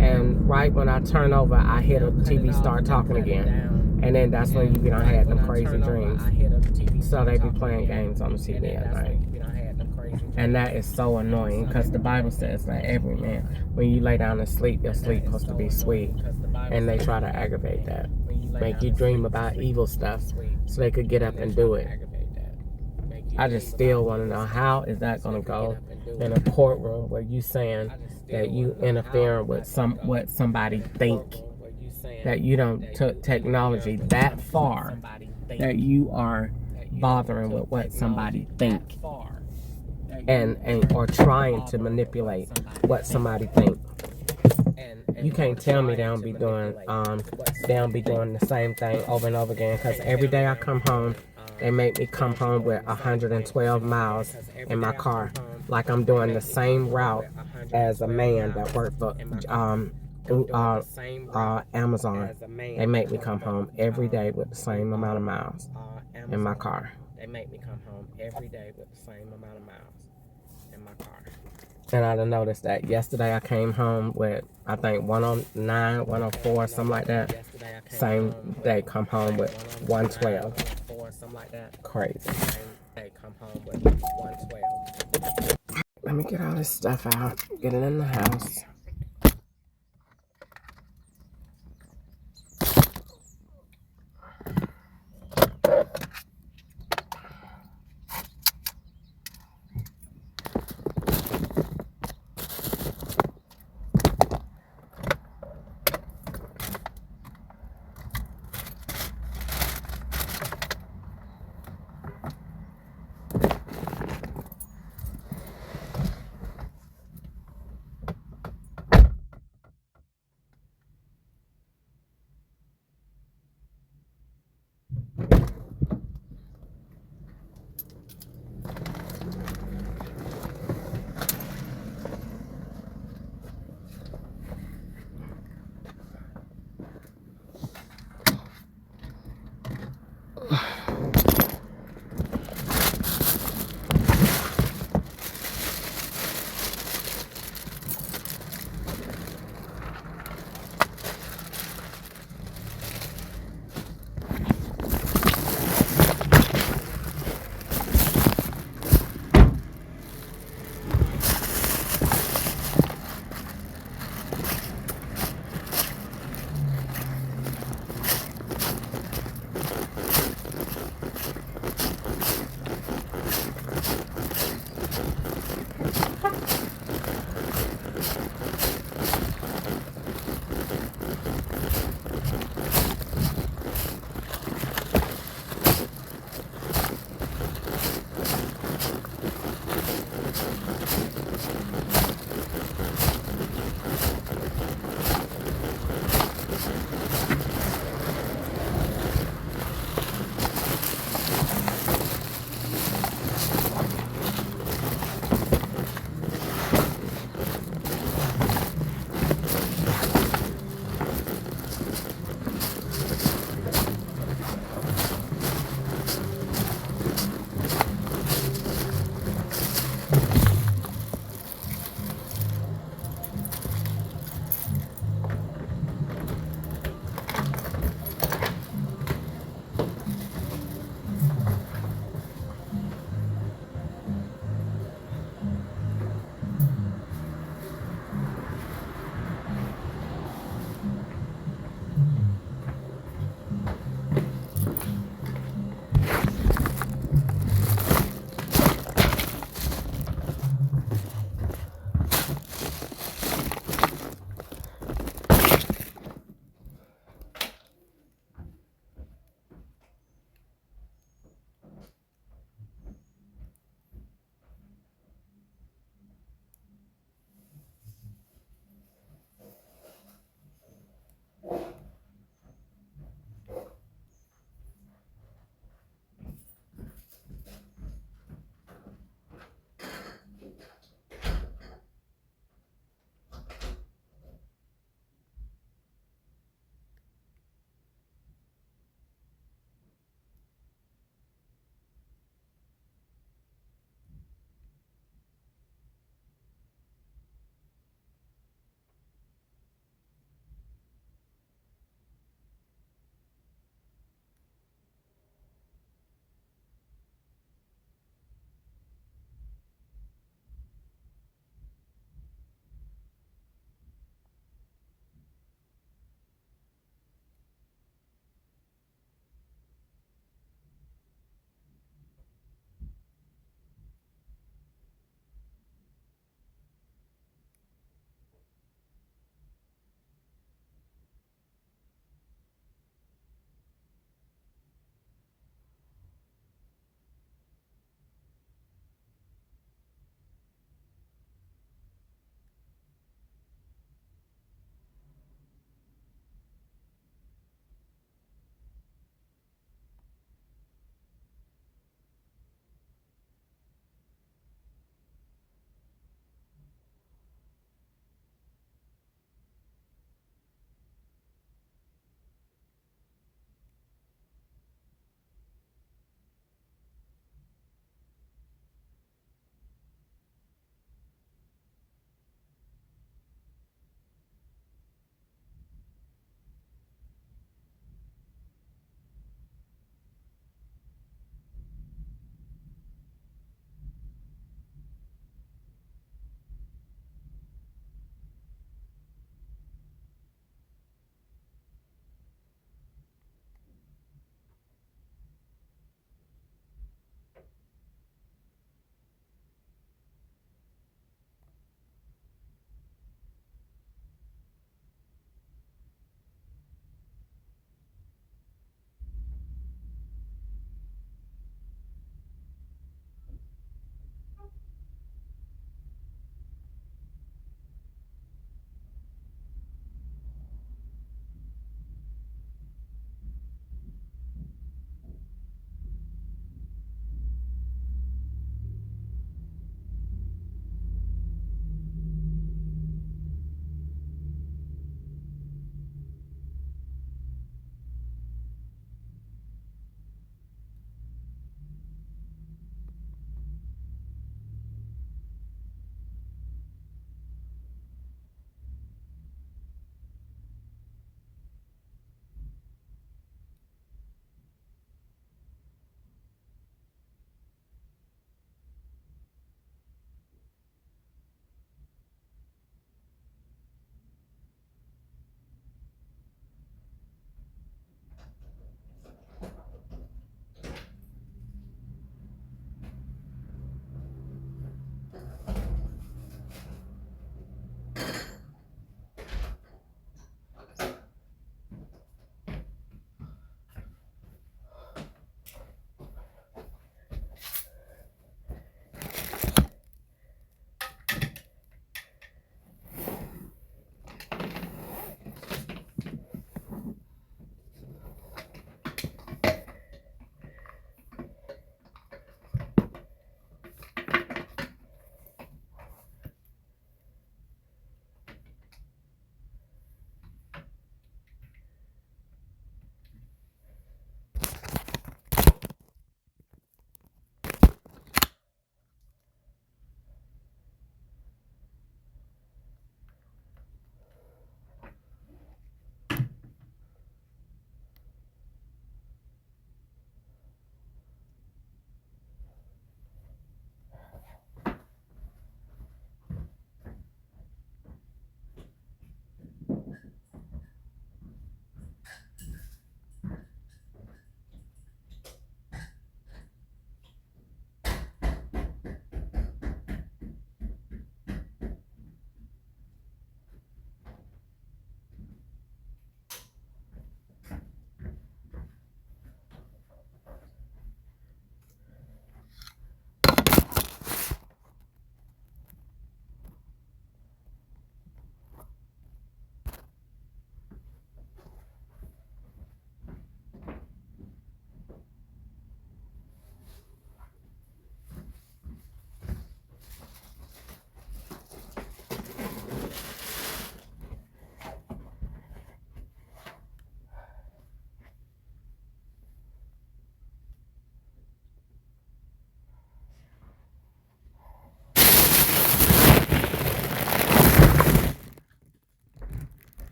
A: And right when I turn over, I hear the TV start talking again. And then that's when you be done had them crazy dreams. So they be playing games on the TV at night. And that is so annoying because the Bible says that every man, when you lay down and sleep, your sleep supposed to be sweet. And they try to aggravate that. Make you dream about evil stuff so they could get up and do it. I just still want to know, how is that going to go in a courtroom where you saying that you interfering with what somebody think, that you don't took technology that far, that you are bothering with what somebody think, and or trying to manipulate what somebody think. You can't tell me they don't be doing the same thing over and over again, because every day I come home they make me come home with 112 miles in my car, like I'm doing the same route as a man that worked for Amazon. They make me come home every day with the same amount of miles in my car. They make me come home every day with the same amount of miles in my car. And I noticed that yesterday I came home with, I think, 109, 104, something like that. Same day, come home with 112. Crazy. They come home with 112. Let me get all this stuff out, get it in the house.